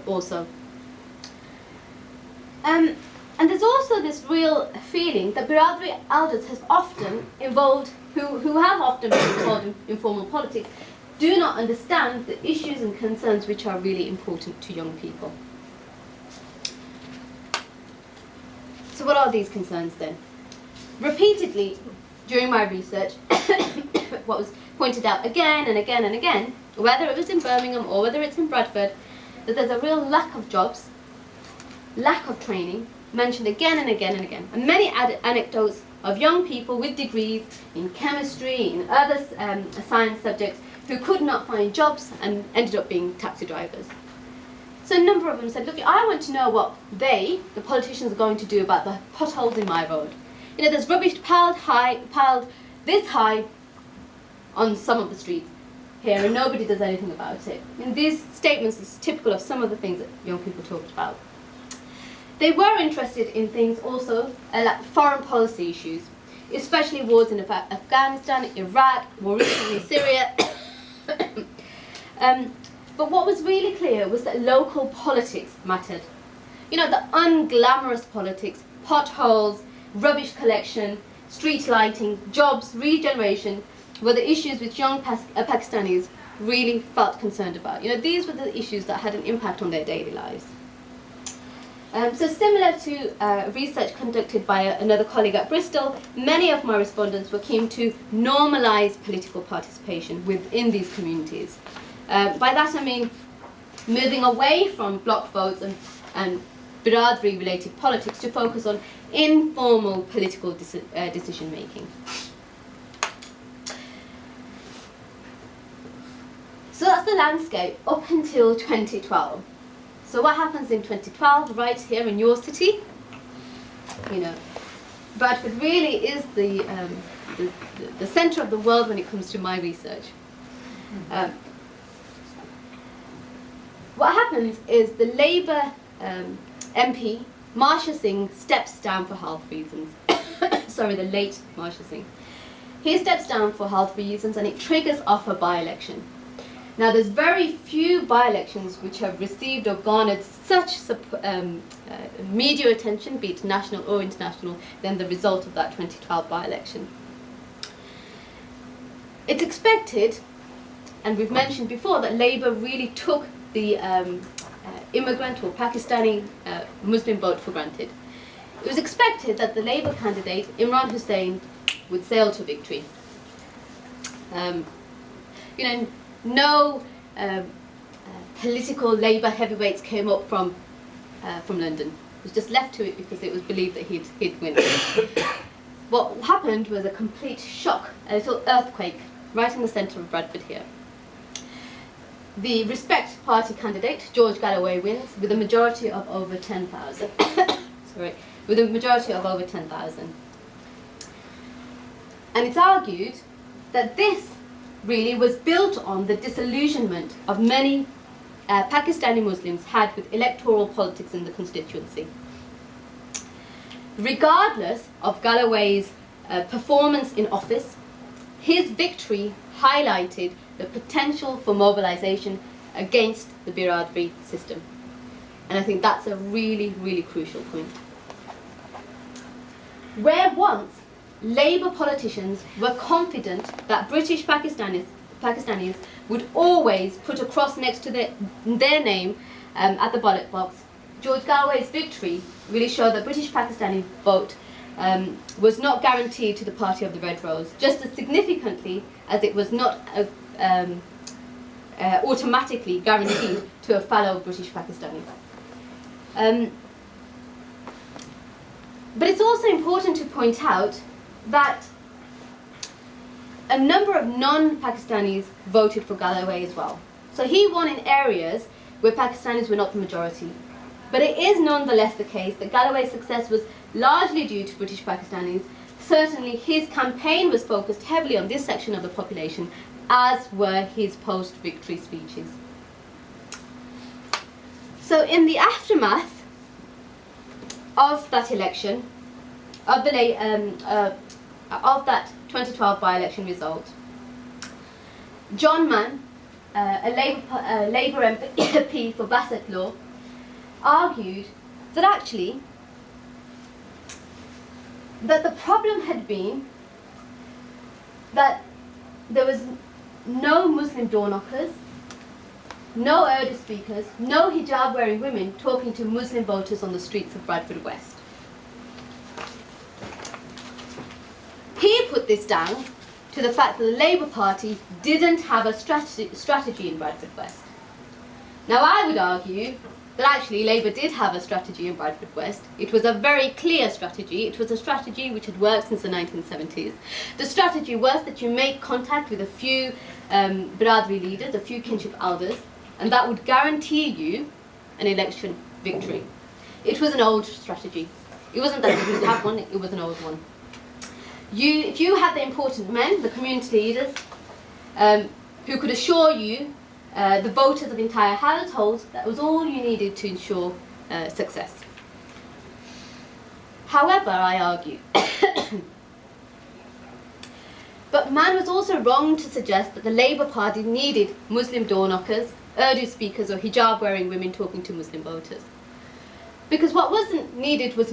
also. And there's also this real feeling that biraderi elders have often involved, who have often been involved in informal politics, do not understand the issues and concerns which are really important to young people. So what are these concerns then? Repeatedly during my research, what was pointed out again and again and again, whether it was in Birmingham or whether it's in Bradford, that there's a real lack of jobs, lack of training, mentioned again and again and again. And many anecdotes of young people with degrees in chemistry, in other science subjects, who could not find jobs and ended up being taxi drivers. So a number of them said, look, I want to know what the politicians, are going to do about the potholes in my road. There's rubbish piled this high on some of the streets here, and nobody does anything about it. And these statements are typical of some of the things that young people talked about. They were interested in things also like foreign policy issues, especially wars in Afghanistan, Iraq, more recently Syria. But what was really clear was that local politics mattered. The unglamorous politics, potholes, rubbish collection, street lighting, jobs, regeneration, were the issues which young Pakistanis really felt concerned about. These were the issues that had an impact on their daily lives. So similar to research conducted by another colleague at Bristol, many of my respondents were keen to normalise political participation within these communities. By that I mean moving away from block votes and biraderi-related politics to focus on informal political decision-making. So that's the landscape up until 2012. So what happens in 2012 right here in your city? Bradford really is the centre of the world when it comes to my research. what happens is the Labour MP, Marsha Singh, steps down for health reasons. Sorry, the late Marsha Singh. He steps down for health reasons and it triggers off a by-election. Now there's very few by-elections which have received or garnered such media attention, be it national or international, than the result of that 2012 by-election. It's expected, and we've mentioned before, that Labour really took the immigrant or Pakistani Muslim vote for granted. It was expected that the Labour candidate, Imran Hussain, would sail to victory. No political Labour heavyweights came up from London. It was just left to it because it was believed that he'd win. What happened was a complete shock, a little earthquake right in the centre of Bradford here. The Respect Party candidate, George Galloway, wins with a majority of over 10,000. Sorry, with a majority of over 10,000. And it's argued that this really was built on the disillusionment of many Pakistani Muslims had with electoral politics in the constituency. Regardless of Galloway's performance in office, his victory highlighted the potential for mobilisation against the biraderi system. And I think that's a really, really crucial point. Where once Labour politicians were confident that British Pakistanis would always put a cross next to their name at the ballot box, George Galloway's victory really showed that British Pakistani vote was not guaranteed to the party of the Red Rose, just as significantly as it was not automatically guaranteed to a fellow British Pakistani. But it's also important to point out that a number of non-Pakistanis voted for Galloway as well. So he won in areas where Pakistanis were not the majority. But it is nonetheless the case that Galloway's success was largely due to British Pakistanis. Certainly his campaign was focused heavily on this section of the population, as were his post-victory speeches. So in the aftermath of that election, of that 2012 by-election result, John Mann, a Labour MP for Bassett Law, argued that actually that the problem had been that there was no Muslim door knockers, no Urdu speakers, no hijab wearing women talking to Muslim voters on the streets of Bradford West. He put this down to the fact that the Labour Party didn't have a strategy in Bradford West. Now I would argue that actually Labour did have a strategy in Bradford West. It was a very clear strategy. It was a strategy which had worked since the 1970s. The strategy was that you make contact with a few biraderi leaders, a few kinship elders, and that would guarantee you an election victory. It was an old strategy. It wasn't that you didn't have one, it was an old one. If you had the important men, the community leaders, who could assure you the voters of entire households, that was all you needed to ensure success. However, I argue, but Mann was also wrong to suggest that the Labour Party needed Muslim door knockers, Urdu speakers or hijab-wearing women talking to Muslim voters. Because what wasn't needed was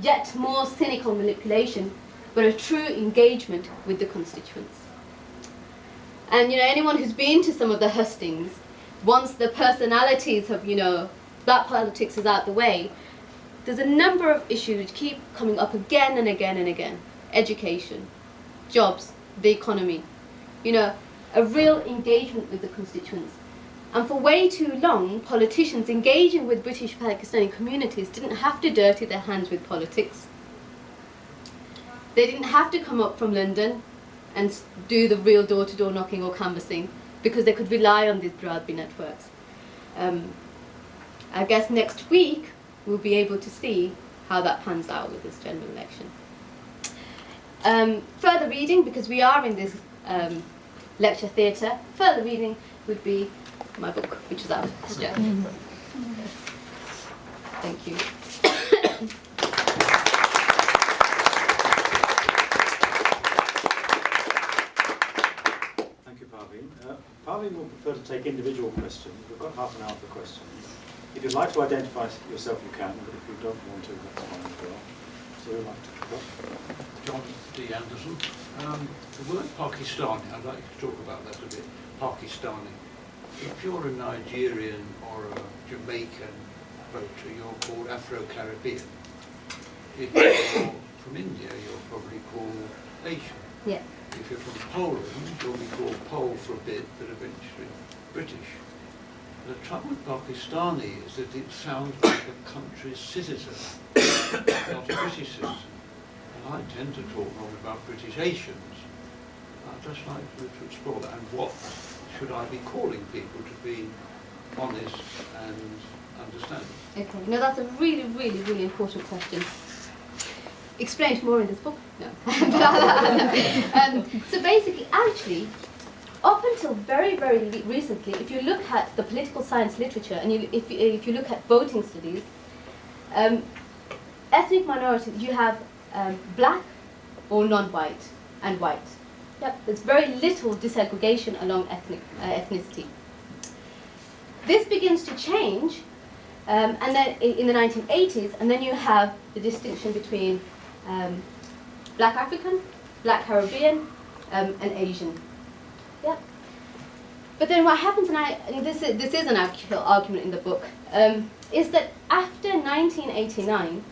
yet more cynical manipulation, but a true engagement with the constituents. And anyone who's been to some of the hustings, once the personalities have, that politics is out the way, there's a number of issues which keep coming up again and again and again. Education, jobs, the economy, a real engagement with the constituents. And for way too long, politicians engaging with British Pakistani communities didn't have to dirty their hands with politics. They didn't have to come up from London and do the real door-to-door knocking or canvassing, because they could rely on these biraderi networks. I guess next week we'll be able to see how that pans out with this general election. Further reading, because we are in this lecture theatre, further reading would be my book, which is out. Yeah. Thank you. Thank you, Parveen. Parveen will prefer to take individual questions. We've got half an hour for questions. If you'd like to identify yourself, you can, but if you don't want to, that's fine as well. So we'd like to kick off. John D. Anderson. The word Pakistani, I'd like you to talk about that a bit. Pakistani. If you're a Nigerian or a Jamaican voter, you're called Afro-Caribbean. If you're from India, you're probably called Asian. Yeah. If you're from Poland, you'll be called Pole for a bit, but eventually British. The trouble with Pakistani is that it sounds like a country's citizen, not a British citizen. And I tend to talk more about Britishations. I'd just like to explore that. And what should I be calling people to be honest and understanding? Okay. No, that's a really, really, really important question. Explained more in this book? No. So basically, actually, up until very, very recently, if you look at the political science literature and if you look at voting studies, ethnic minorities, you have black or non-white and white. Yep, there's very little desegregation along ethnicity. This begins to change, and then in the 1980s, and then you have the distinction between black African, black Caribbean, and Asian. Yep. But then what happens, and this is an argument in the book, is that after 1989,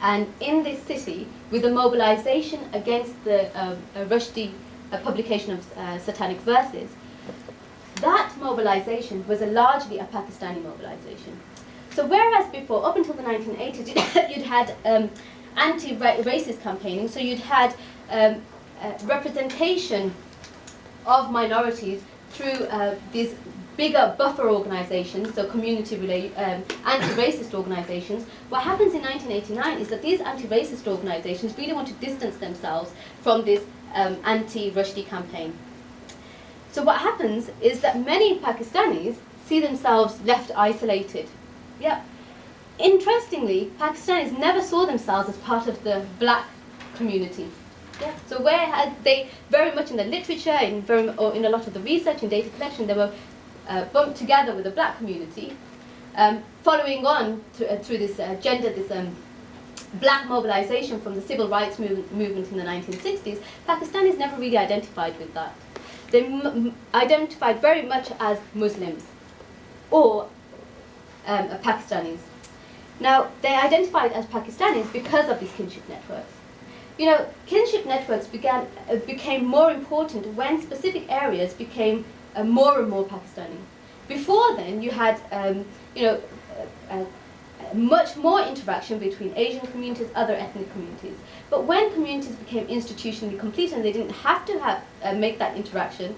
and in this city, with the mobilisation against the Rushdie publication of Satanic Verses, that mobilisation was largely a Pakistani mobilisation. So whereas before, up until the 1980s, you'd had anti-racist campaigning, so you'd had representation of minorities through these bigger buffer organisations, so anti-racist organisations. What happens in 1989 is that these anti-racist organisations really want to distance themselves from this anti-Rushdie campaign. So what happens is that many Pakistanis see themselves left isolated. Yeah. Interestingly, Pakistanis never saw themselves as part of the black community. Yeah. So where had they, very much in the literature, or in a lot of the research and data collection, they were bumped together with the black community. Following on through this black mobilisation from the civil rights movement in the 1960s, Pakistanis never really identified with that. They identified very much as Muslims or Pakistanis. Now, they identified as Pakistanis because of these kinship networks. You know, kinship networks became more important when specific areas became more and more Pakistani. Before then, you had much more interaction between Asian communities, other ethnic communities. But when communities became institutionally complete and they didn't have to make that interaction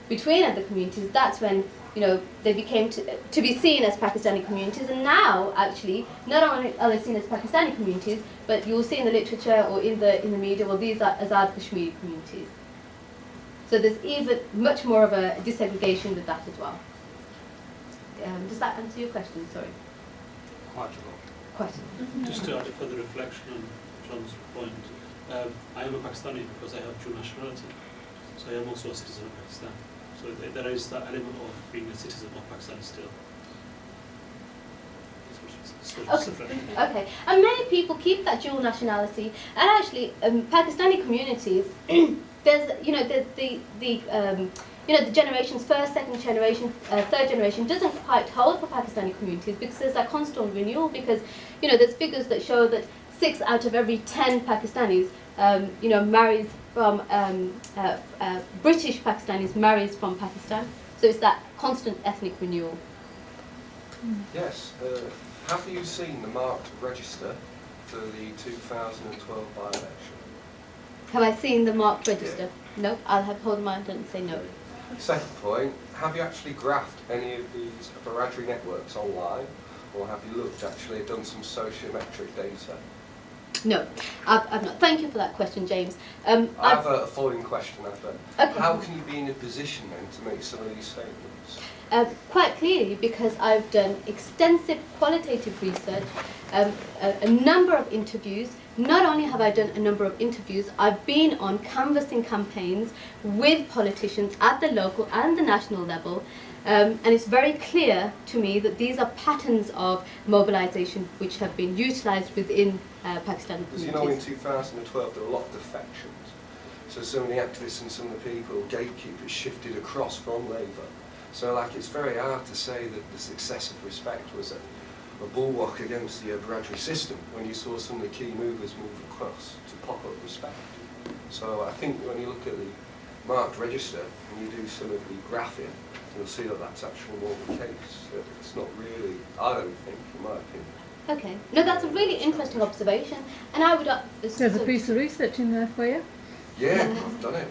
between other communities, that's when they became to be seen as Pakistani communities. And now, actually, not only are they seen as Pakistani communities, but you'll see in the literature or in the media, well, these are Azad Kashmiri communities. So there's even much more of a desegregation with that as well. Does that answer your question? Sorry. Quite a lot. Quite a lot. Just to add a further reflection on John's point, I am a Pakistani because I have dual nationality. So I am also a citizen of Pakistan. So there is that element of being a citizen of Pakistan still. Okay, and many people keep that dual nationality, and actually, Pakistani communities, there's the generations, first, second generation, third generation doesn't quite hold for Pakistani communities because there's that constant renewal. Because there's figures that show that 6 out of every 10 Pakistanis, marries from British Pakistanis marries from Pakistan. So it's that constant ethnic renewal. Yes. Have you seen the marked register for the 2012 by-election? Have I seen the marked register? No, I'll have hold my hand and say no. Second point, have you actually graphed any of these biraderi networks online, or have you done some sociometric data? No, I've not. Thank you for that question, James. I have a following question after. Okay. How can you be in a position then to make some of these statements? Quite clearly, because I've done extensive qualitative research, a number of interviews. Not only have I done a number of interviews, I've been on canvassing campaigns with politicians at the local and the national level, and it's very clear to me that these are patterns of mobilisation which have been utilised within Pakistani Because communities. you know, in 2012 there were a lot of defections. So some of the activists and some of the people, gatekeepers, shifted across from Labour. So like it's very hard to say that the success of Respect was a bulwark against the Bradford system when you saw some of the key movers move across to pop up Respect. So I think when you look at the marked register and you do some of the graphing, you'll see that that's actually more the case. That it's not really, I don't think, in my opinion. Okay, no, that's a really interesting observation, and I would. There's a piece of research in there for you. Yeah, I've done it.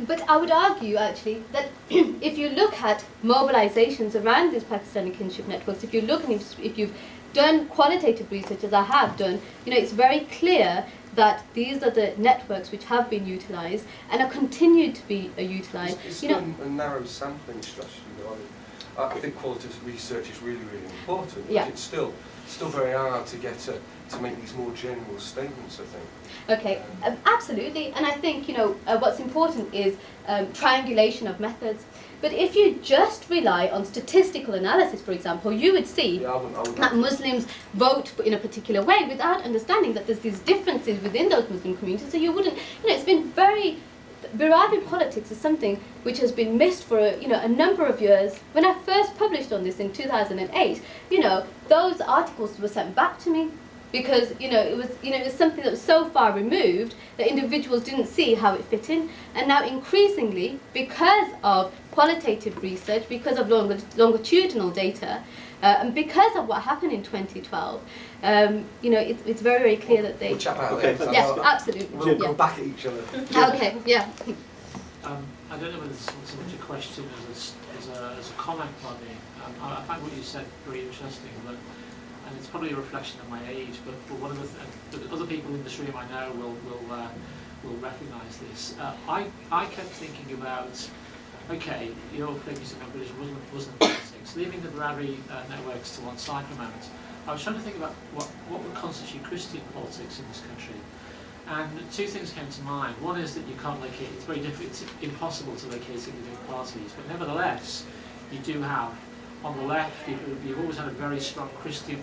But I would argue actually that if you look at mobilisations around these Pakistani kinship networks, if you've done qualitative research as I have done, you know, it's very clear that these are the networks which have been utilised and are continued to be utilised. It's You know, still a narrow sampling strategy, though. I think qualitative research is really, really important. But Yeah. it's still very hard to get to make these more general statements, I think. Okay, absolutely, and I think, you know, what's important is triangulation of methods. But if you just rely on statistical analysis, for example, you would see Yeah, I wouldn't that Muslims vote in a particular way without understanding that there's these differences within those Muslim communities. So you wouldn't, you know, it's been very, biraderi politics is something which has been missed for a number of years. When I first published on this in 2008, you know, those articles were sent back to me because it was something that was so far removed that individuals didn't see how it fit in. And now increasingly, because of qualitative research, because of longitudinal data, and because of what happened in 2012, it's very, very clear that they... We'll chat about Okay, it. Yeah, absolutely. We'll yeah. go back at each other. Okay, yeah. I don't know whether it's so much a question as a comment by me. I find what you said very interesting, and it's probably a reflection of my age, but one of the other people in this room I know will recognise this. I kept thinking about, okay, you're focusing on British Muslim politics, leaving the biraderi networks to one side for a moment. I was trying to think about what would constitute Christian politics in this country. And two things came to mind. One is that you can't locate, it's very difficult, it's impossible to locate it within parties, but nevertheless, you do have, on the left, you've always had a very strong Christian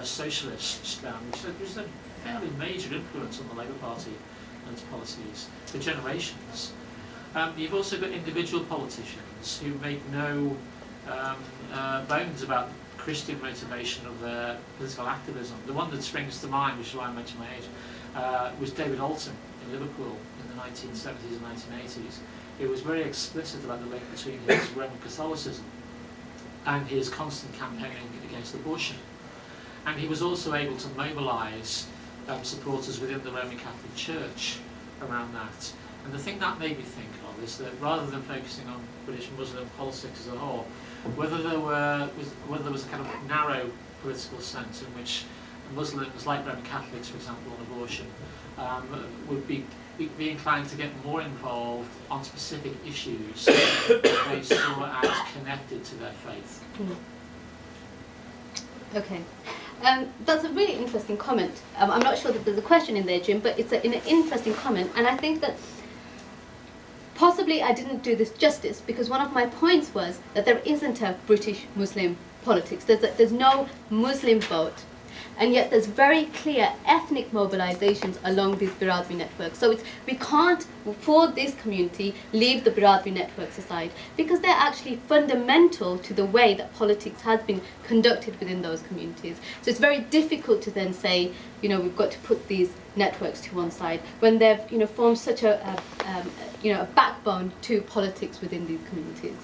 socialist strand, which is a fairly major influence on the Labour Party and its policies for generations. You've also got individual politicians who make no bones about Christian motivation of their political activism. The one that springs to mind, which is why I mentioned my age, was David Alton in Liverpool in the 1970s and 1980s. It was very explicit about the link between his Roman Catholicism and his constant campaigning against abortion. And he was also able to mobilise supporters within the Roman Catholic Church around that. And the thing that made me think of is that rather than focusing on British Muslim politics as a whole, whether there was a kind of narrow political sense in which Muslims, like Roman Catholics, for example, on abortion, would be inclined to get more involved on specific issues that they saw as connected to their faith. Okay. That's a really interesting comment. I'm not sure that there's a question in there, Jim, but it's an interesting comment, and I think that possibly I didn't do this justice because one of my points was that there isn't a British Muslim politics. There's no Muslim vote, and yet there's very clear ethnic mobilisations along these biraderi networks. So we can't, for this community, leave the biraderi networks aside because they're actually fundamental to the way that politics has been conducted within those communities. So it's very difficult to then say, we've got to put these networks to one side when they've, formed such a backbone to politics within these communities.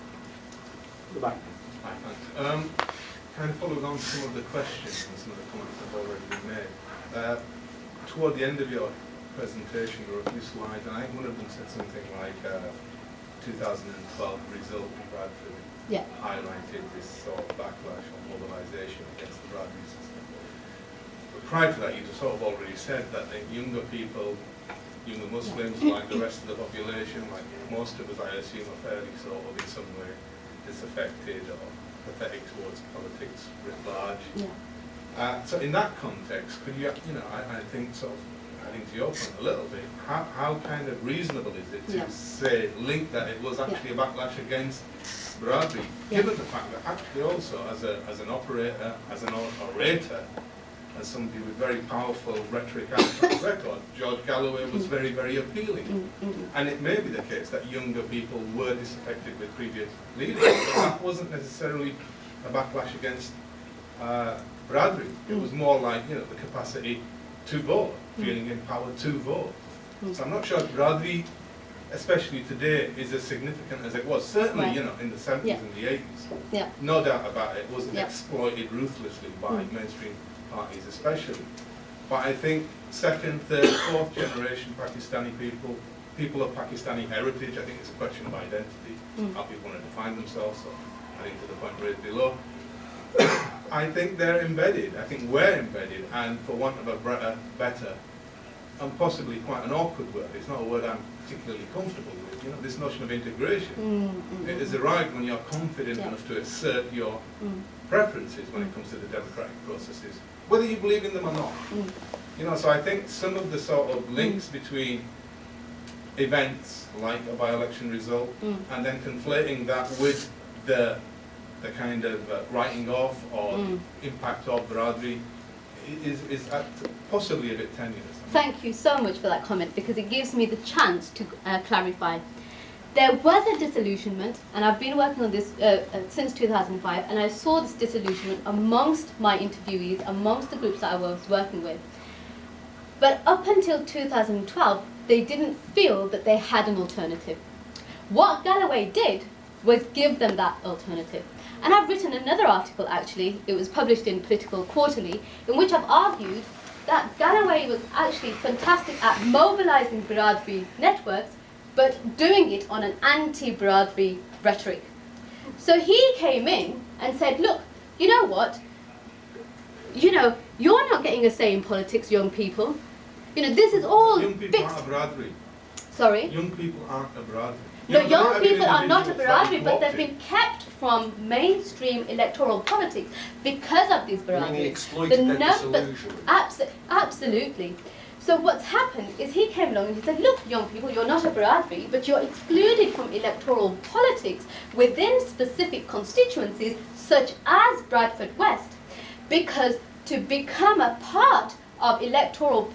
The back. Hi, thanks. Kind of following on some of the questions and some of the comments that have already been made. Toward the end of your presentation, there were a few slides, and I think one of them said something like 2012 result in Bradford highlighted this sort of backlash on mobilisation against the Bradford system. But prior to that, you sort of already said that the younger people, younger Muslims, like the rest of the population, like most of us, I assume, are fairly sort of in some way disaffected or pathetic towards politics writ large. Yeah. So in that context, could you, I think sort of adding to your point a little bit, how kind of reasonable is it to say, link that it was actually a backlash against Bradley, given the fact that actually also as an operator, as an orator, as somebody with very powerful rhetoric and track record, George Galloway was very, very appealing. And it may be the case that younger people were disaffected with previous leaders, but that wasn't necessarily a backlash against Bradley. It was more like, the capacity to vote, feeling empowered to vote. So I'm not sure if Bradley, especially today, is as significant as it was. Certainly, in the 70s and the 80s. No doubt about it, wasn't exploited ruthlessly by mainstream parties especially. But I think second, third, fourth generation Pakistani people of Pakistani heritage, I think it's a question of identity, how people want to define themselves, so I think to the point raised below. I think they're embedded, I think we're embedded, and for want of a better, and possibly quite an awkward word, it's not a word I'm particularly comfortable with, this notion of integration. It has arrived when you're confident enough to assert your preferences when it comes to the democratic processes, whether you believe in them or not. So I think some of the sort of links between events like a by-election result and then conflating that with the kind of writing off or impact of Bradley is possibly a bit tenuous. Thank you so much for that comment, because it gives me the chance to clarify. There was a disillusionment, and I've been working on this since 2005, and I saw this disillusionment amongst my interviewees, amongst the groups that I was working with. But up until 2012, they didn't feel that they had an alternative. What Galloway did was give them that alternative. And I've written another article, actually, it was published in Political Quarterly, in which I've argued that Galloway was actually fantastic at mobilising biraderi networks, but doing it on an anti-biraderi rhetoric. So he came in and said, look, you know what? You're not getting a say in politics, young people. This is all young people fixed. Aren't a biraderi. Sorry? Young people aren't a biraderi. No, young people are not a biraderi, but they've been kept from mainstream electoral politics because of these biraderis. He exploited their disillusionment. Absolutely. So what's happened is he came along and he said, look, young people, you're not a biraderi, but you're excluded from electoral politics within specific constituencies such as Bradford West, because to become a part of the electoral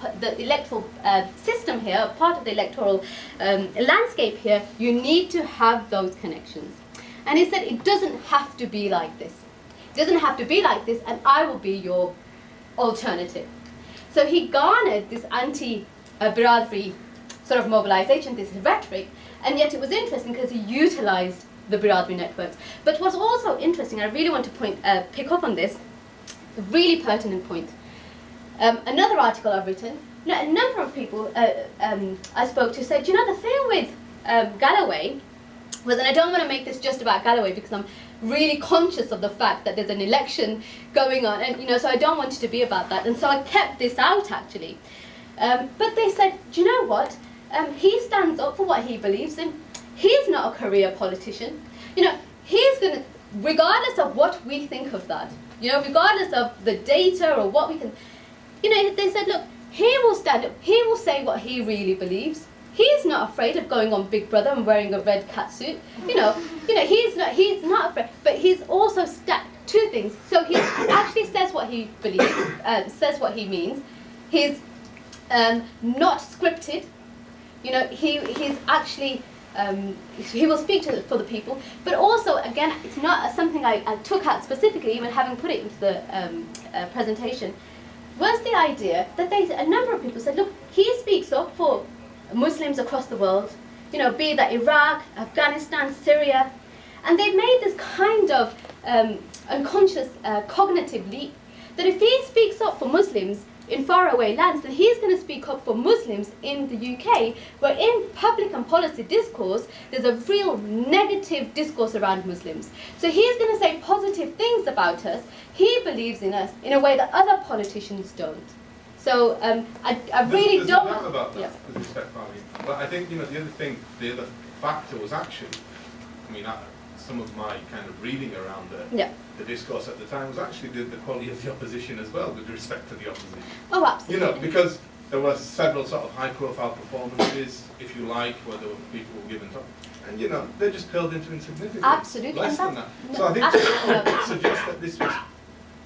system here, part of the electoral landscape here, you need to have those connections. And he said, it doesn't have to be like this. It doesn't have to be like this, and I will be your alternative. So he garnered this anti-biraderi sort of mobilisation, this rhetoric, and yet it was interesting because he utilised the biraderi networks. But what's also interesting, I really want to pick up on this, a really pertinent point. Another article I've written, a number of people I spoke to said, the thing with Galloway was, and I don't want to make this just about Galloway because I'm really conscious of the fact that there's an election going on, and so I don't want it to be about that, and so I kept this out actually. But they said, do you know what? He stands up for what he believes in. He's not a career politician. He's going to, regardless of what we think of that, regardless of the data or what we can, they said, look, he will stand up, he will say what he really believes. He's not afraid of going on Big Brother and wearing a red catsuit. He's not afraid, but he's also two things. So he actually says what he believes, says what he means. He's not scripted. He's actually, he will speak for the people, but also, again, it's not something I took out specifically, even having put it into the presentation, was the idea that a number of people said, look, he speaks up for Muslims across the world, be that Iraq, Afghanistan, Syria, and they've made this kind of unconscious cognitive leap that if he speaks up for Muslims, in faraway lands, then he's going to speak up for Muslims in the UK, where in public and policy discourse, there's a real negative discourse around Muslims. So he's going to say positive things about us. He believes in us in a way that other politicians don't. So I really there's don't... no doubt about that, Yeah. with respect, Parveen. But I think, the other factor was actually, some of my kind of reading around the discourse at the time was actually the quality of the opposition as well, with respect to the opposition. Oh, absolutely. Because there were several sort of high-profile performances, if you like, where there were people who were given top, and they just curled into insignificance. Absolutely. Less than And that. So I think to suggest that this was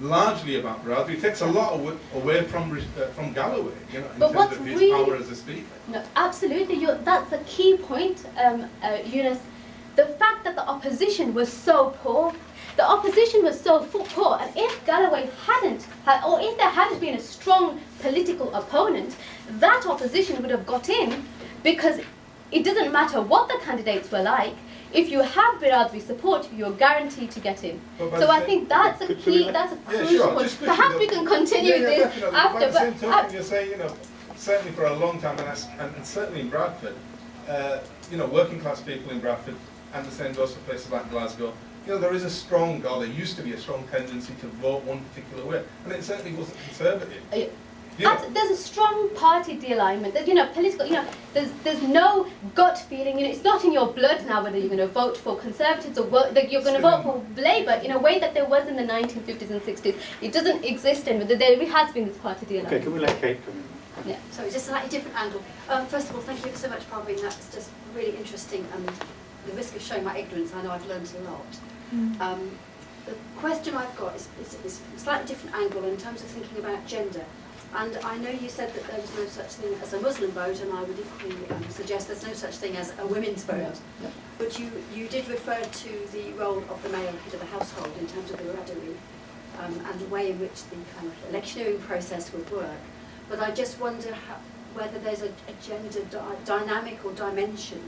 largely about Bradford, it takes a lot away from Galloway, in But terms of his power as a speaker. No, absolutely. That's the key point, Eunice. The fact that the opposition was so poor, and if Galloway or if there hadn't been a strong political opponent, that opposition would have got in, because it doesn't matter what the candidates were like. If you have biraderi support, you're guaranteed to get in. So I think that's a key, that's a crucial point. Perhaps we can continue this definitely. after. By the same token, you're saying, certainly for a long time, and certainly in Bradford, working class people in Bradford, and the same goes for places like Glasgow, there is a strong, or there used to be a strong tendency to vote one particular way, and it certainly wasn't conservative. There's a strong party de-alignment. Political. There's no gut feeling. It's not in your blood now whether you're going to vote for Conservatives or that you're going to vote for Labour in a way that there was in the 1950s and 60s. It doesn't exist anymore. There has been this party de-alignment. Okay, can we let Kate come in? Yeah. So just a slightly different angle. First of all, thank you so much, Parveen. That was just really interesting. The risk of showing my ignorance, I know I've learned a lot. The question I've got is a slightly different angle in terms of thinking about gender. And I know you said that there was no such thing as a Muslim vote, and I would equally suggest there's no such thing as a women's vote. Yeah. But you did refer to the role of the male head of the household in terms of the biraderi, and the way in which the kind of electioneering process would work. But I just wonder whether there's a gender dynamic or dimension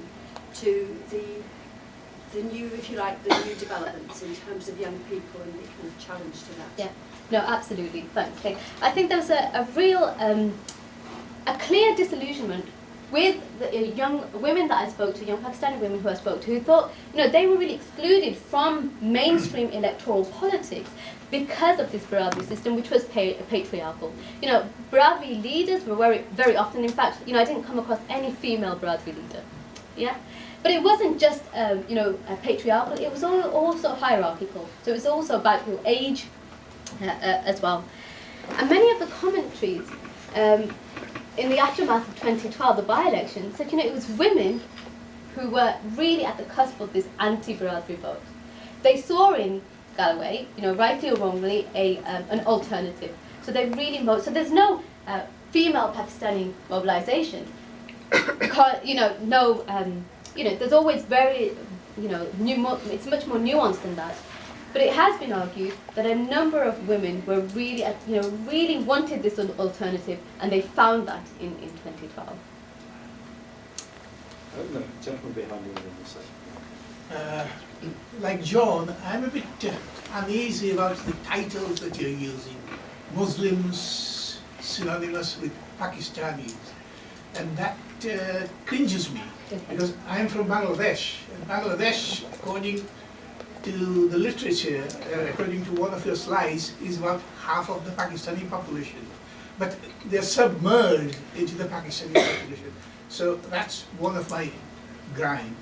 to the new, if you like, the new developments in terms of young people and the kind of challenge to that. Yeah. No, absolutely. Thanks, Kate. I think there was a real, a clear disillusionment with the young women that I spoke to, young Pakistani women who I spoke to, who thought, they were really excluded from mainstream electoral politics because of this biraderi system, which was patriarchal. Biraderi leaders were very often, in fact, I didn't come across any female biraderi leader. Yeah. But it wasn't just, patriarchal, it was also hierarchical. So it was also about your age, as well. And many of the commentaries in the aftermath of 2012, the by-election, said it was women who were really at the cusp of this anti-biraderi vote. They saw in Galloway, rightly or wrongly, an alternative. So they really so there's no female Pakistani mobilisation. There's always very, it's much more nuanced than that. But it has been argued that a number of women were really, really wanted this alternative, and they found that in 2012. No, gentleman behind you in the second. Like John, I'm a bit uneasy about the titles that you're using. Muslims synonymous with Pakistanis, and that cringes me, because I'm from Bangladesh, and Bangladesh, according to the literature, according to one of your slides, is about half of the Pakistani population. But they're submerged into the Pakistani population. So that's one of my grind.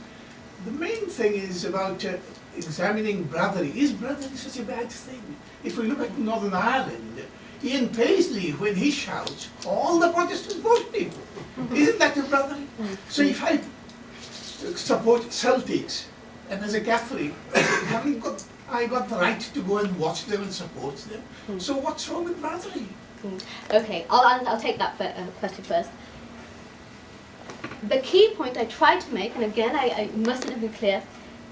The main thing is about examining biraderi. Is biraderi such a bad thing? If we look at Northern Ireland, Ian Paisley, when he shouts, all the Protestants vote him. Isn't that a biraderi? So if I support Celtics, and as a Catholic, I got the right to go and watch them and support them. So what's wrong with biraderi? Okay, I'll take that question first. The key point I tried to make, and again I mustn't have been clear,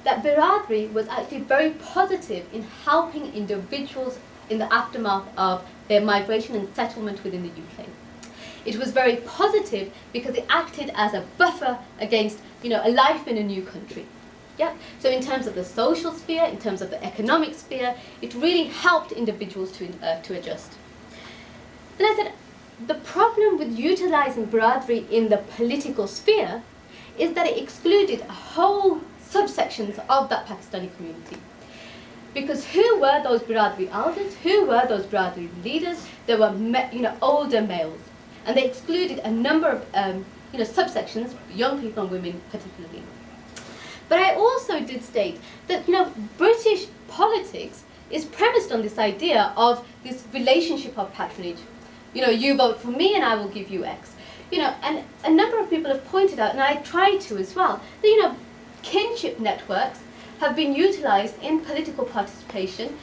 that biraderi was actually very positive in helping individuals in the aftermath of their migration and settlement within the UK. It was very positive because it acted as a buffer against, a life in a new country. Yeah. So in terms of the social sphere, in terms of the economic sphere, it really helped individuals to adjust. Then I said, the problem with utilising biraderi in the political sphere is that it excluded whole subsections of that Pakistani community. Because who were those biraderi elders? Who were those biraderi leaders? They were older males. And they excluded a number of subsections, young people and women particularly. But I also did state that British politics is premised on this idea of this relationship of patronage. You vote for me and I will give you X. And a number of people have pointed out, and I try to as well, that kinship networks have been utilised in political participation,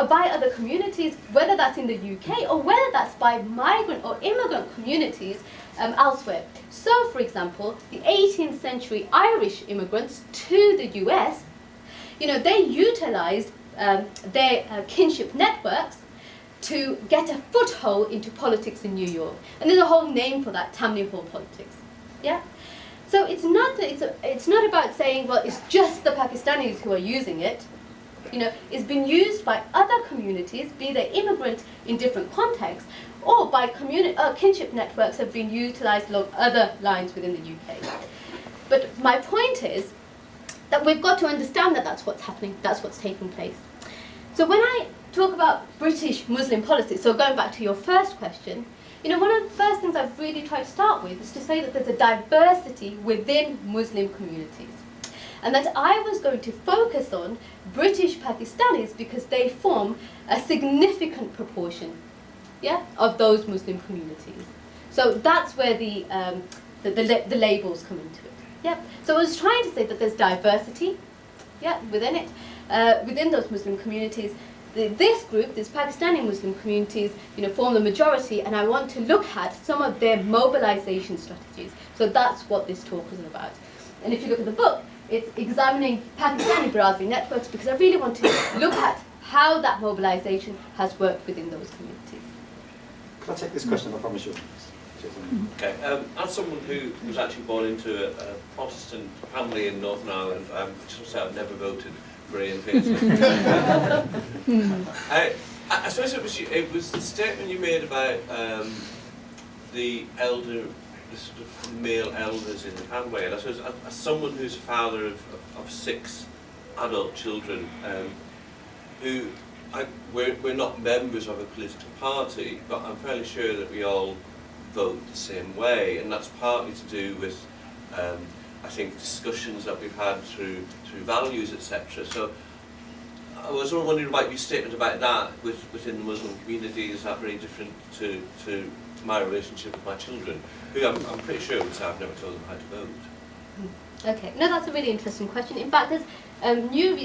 by other communities, whether that's in the UK or whether that's by migrant or immigrant communities elsewhere. So, for example, the 18th century Irish immigrants to the US, they utilised their kinship networks to get a foothold into politics in New York. And there's a whole name for that, Tammany Hall politics. Yeah? So it's not about saying, well, it's just the Pakistanis who are using it. It's been used by other communities, be they immigrant in different contexts, or by kinship networks have been utilised along other lines within the UK. But my point is that we've got to understand that that's what's happening, that's what's taking place. So when I talk about British Muslim politics, so going back to your first question, one of the first things I've really tried to start with is to say that there's a diversity within Muslim communities. And that I was going to focus on British Pakistanis because they form a significant proportion, of those Muslim communities. So that's where the labels come into it. So I was trying to say that there's diversity, within it, within those Muslim communities. This group, these Pakistani Muslim communities, form the majority, and I want to look at some of their mobilisation strategies. So that's what this talk is about. And if you look at the book, it's examining Pakistani biraderi networks because I really want to look at how that mobilisation has worked within those communities. Can I take this question? I promise you. Okay. As someone who was actually born into a Protestant family in Northern Ireland, I just want to say I've never voted for Ian Pearson. I suppose it was the statement you made about the sort of male elders in the family, and I suppose as someone who's a father of 6 adult children, we're not members of a political party, but I'm fairly sure that we all vote the same way, and that's partly to do with I think discussions that we've had through values, etc. So I was sort of wondering about your statement about that within the Muslim community. Is that very different to my relationship with my children, who I'm pretty sure would say I've never told them how to vote? Okay, no, that's a really interesting question. In fact, there's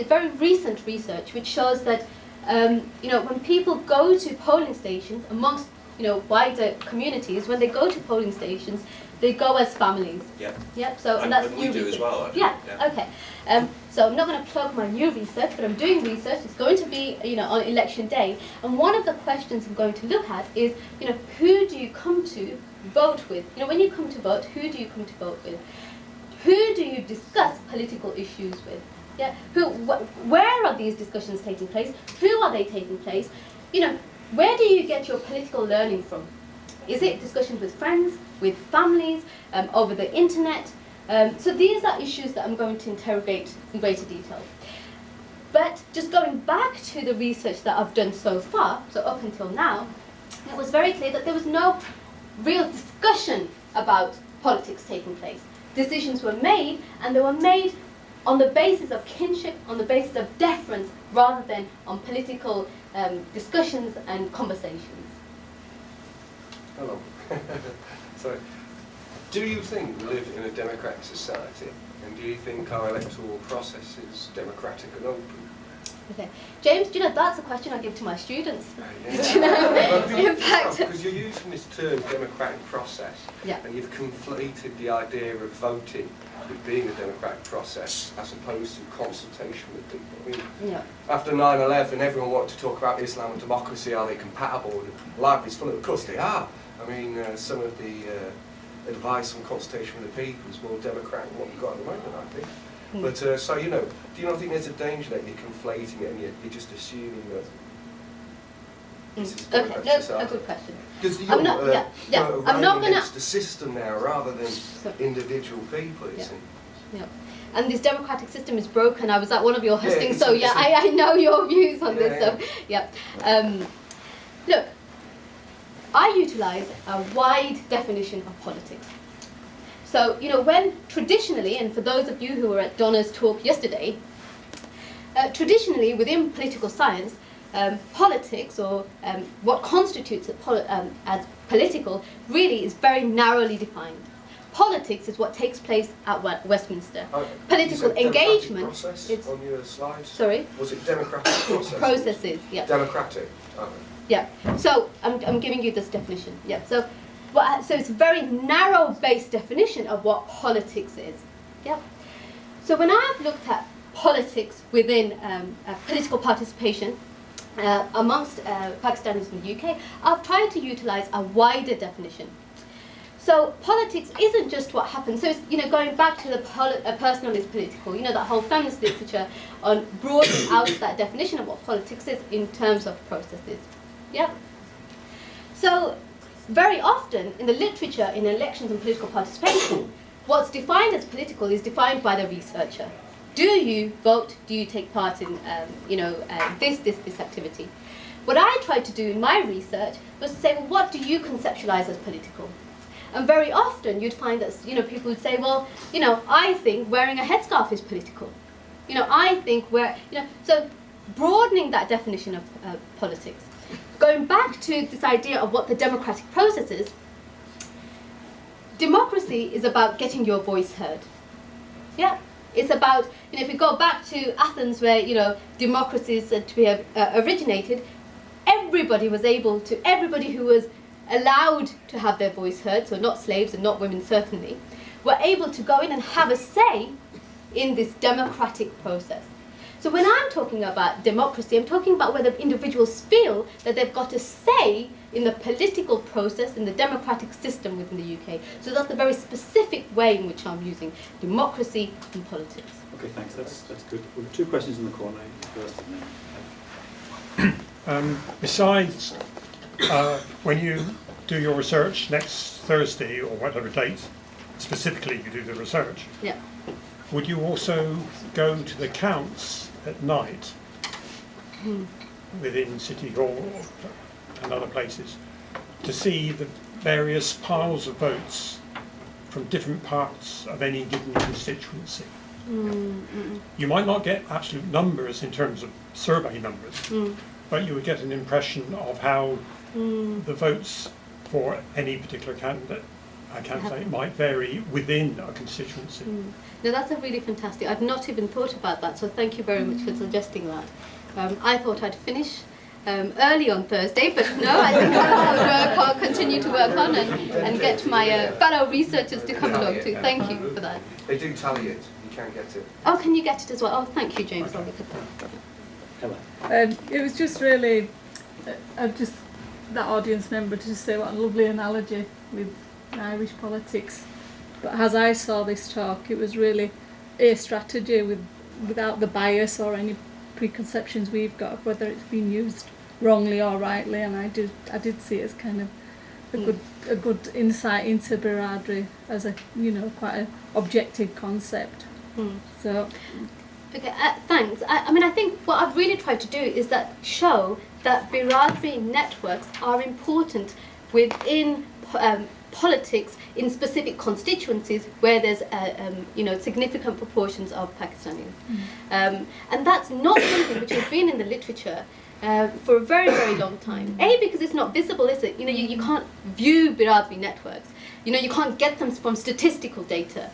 very recent research which shows that when people go to polling stations amongst wider communities, when they go to polling stations, they go as families. So and that's new research. As well. Okay. So I'm not going to plug my new research, but I'm doing research. It's going to be on election day, and one of the questions I'm going to look at is who do you come to vote with? When you come to vote, who do you come to vote with? Who do you discuss political issues with? Where are these discussions taking place? Who are they taking place? Where do you get your political learning from? Is it discussions with friends, with families, over the internet? So these are issues that I'm going to interrogate in greater detail. But just going back to the research that I've done so far, so up until now, it was very clear that there was no real discussion about politics taking place. Decisions were made, and they were made on the basis of kinship, on the basis of deference, rather than on political discussions and conversations. Hello. So, do you think we live in a democratic society, and do you think our electoral process is democratic and open? Okay, James, that's a question I give to my students. In fact, because you're using this term democratic process, and you've conflated the idea of voting with being a democratic process as opposed to consultation with people. I mean, after 9/11, everyone wanted to talk about Islam and democracy. Are they compatible? And the library's full of course they are. I mean, some of the advice on consultation with the people is more democratic than what we've got at the moment, I think. But so do you not think there's a danger that you're conflating it and you're just assuming that This is Okay, about that's a society. good question. Because I'm not- you're I'm not gonna- against the system now rather than individual people, you Yeah. see. Yeah. And this democratic system is broken. I was at one of your hustings, it's so a- yeah, it's a- I know your views on this. Yeah, So yeah. Look, I utilise a wide definition of politics. So when traditionally, and for those of you who were at Donna's talk yesterday, traditionally within political science, politics or what constitutes as political really is very narrowly defined. Politics is what takes place at Westminster. Political You said engagement. process It's, on your slides? sorry? Was it democratic process? Processes, yeah. Democratic. Okay. Yeah. So I'm giving you this definition. Yeah. So it's a very narrow-based definition of what politics is. Yeah. So when I've looked at politics within political participation amongst Pakistanis in the UK, I've tried to utilise a wider definition. So politics isn't just what happens. So it's, going back to the personal is political. That whole feminist literature on broadening out that definition of what politics is in terms of processes. Yeah. So very often in the literature in elections and political participation, what's defined as political is defined by the researcher. Do you vote? Do you take part in this activity? What I tried to do in my research was to say, well, what do you conceptualize as political? And very often you'd find that people would say, well, I think wearing a headscarf is political. I think so broadening that definition of politics. Going back to this idea of what the democratic process is, democracy is about getting your voice heard. Yeah, it's about, if we go back to Athens where, democracy is said to be originated, everybody who was allowed to have their voice heard, so not slaves and not women certainly, were able to go in and have a say in this democratic process. So when I'm talking about democracy, I'm talking about whether individuals feel that they've got a say in the political process, in the democratic system within the UK. So that's the very specific way in which I'm using democracy and politics. Okay, thanks. That's good. We've got two questions in the corner. First, and then. Besides, when you do your research next Thursday or whatever date, specifically you do the research, Yeah. would you also go to the counts at night within City Hall and other places to see the various piles of votes from different parts of any given constituency? You might not get absolute numbers in terms of survey numbers, but you would get an impression of how the votes for any particular candidate might vary within a constituency. Now that's a really fantastic, I've not even thought about that, so thank you very much for suggesting that. I thought I'd finish early on Thursday, but no, I think I'll continue to work on and get my fellow researchers to come along too. Thank you for that. They do tally it. You can get it. Oh, can you get it as well? Oh, thank you, James. I'll look at that. Hello. It was just really, just that audience member to say what a lovely analogy with Irish politics. But as I saw this talk, it was really a strategy without the bias or any preconceptions we've got of whether it's been used wrongly or rightly. And I did see it as kind of a good insight into biraderi as a quite an objective concept. So. Okay, thanks. I think what I've really tried to do is show that biraderi networks are important within politics in specific constituencies where there's significant proportions of Pakistanis, and that's not something which has been in the literature for a very, very long time. Because it's not visible, is it? You can't view biraderi networks. You can't get them from statistical data.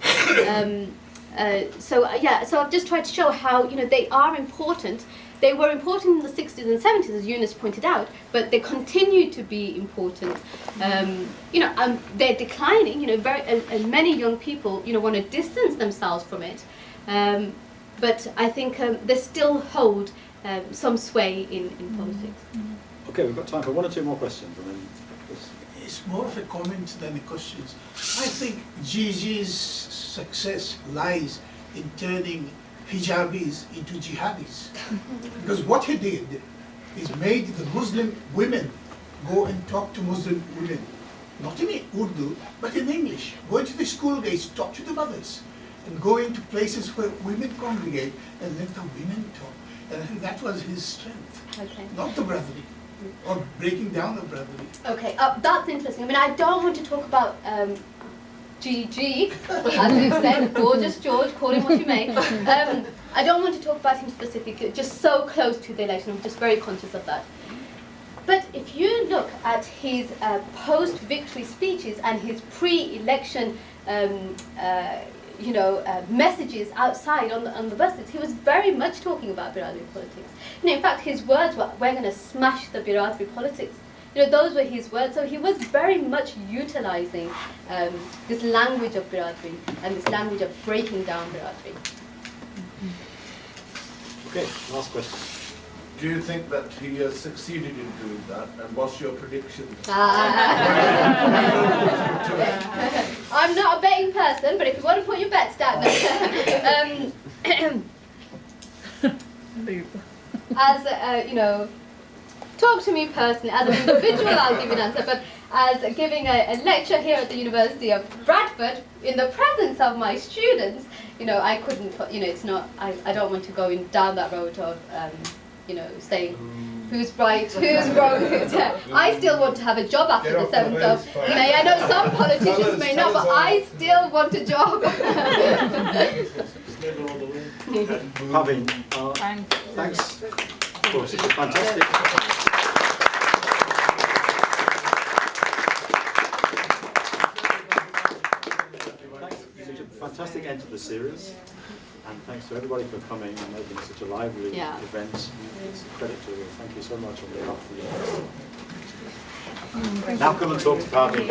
So I've just tried to show how they are important. They were important in the 60s and 70s, as Eunice pointed out, but they continue to be important. They're declining. And many young people want to distance themselves from it, but I think they still hold some sway in politics. Okay, we've got time for one or two more questions, and then. It's more of a comment than a question. I think Gigi's success lies in turning hijabis into jihadis. Because what he did is made the Muslim women go and talk to Muslim women, not in Urdu, but in English. Go into the school gates, talk to the mothers, and go into places where women congregate and let the women talk. And I think that was his strength, Okay. not the brotherly, or breaking down the brotherly. Okay, that's interesting. I mean, I don't want to talk about GG, as you said, gorgeous George, call him what you may. I don't want to talk about him specifically, just so close to the election. I'm just very conscious of that. But if you look at his post-victory speeches and his pre-election messages outside on the buses, he was very much talking about biraderi politics. In fact, his words were, "We're going to smash the biraderi politics." Those were his words. So he was very much utilising this language of biraderi and this language of breaking down biraderi. Okay, last question. Do you think that he has succeeded in doing that, and what's your prediction? I'm not a betting person, but if you want to put your bets down there. As talk to me personally, as an individual I'll give you an answer, but as giving a lecture here at the University of Bradford in the presence of my students, I couldn't put, it's not, I don't want to go down that road of, saying who's right, who's wrong. I still want to have a job after the 7th of, I know some politicians may not, but I still want a job. Parveen, thanks. Of course, it's fantastic. Fantastic end to the series, and thanks to everybody for coming and making such a lively event. It's a credit to you. Thank you so much on behalf of the university. Now come and talk to Parveen.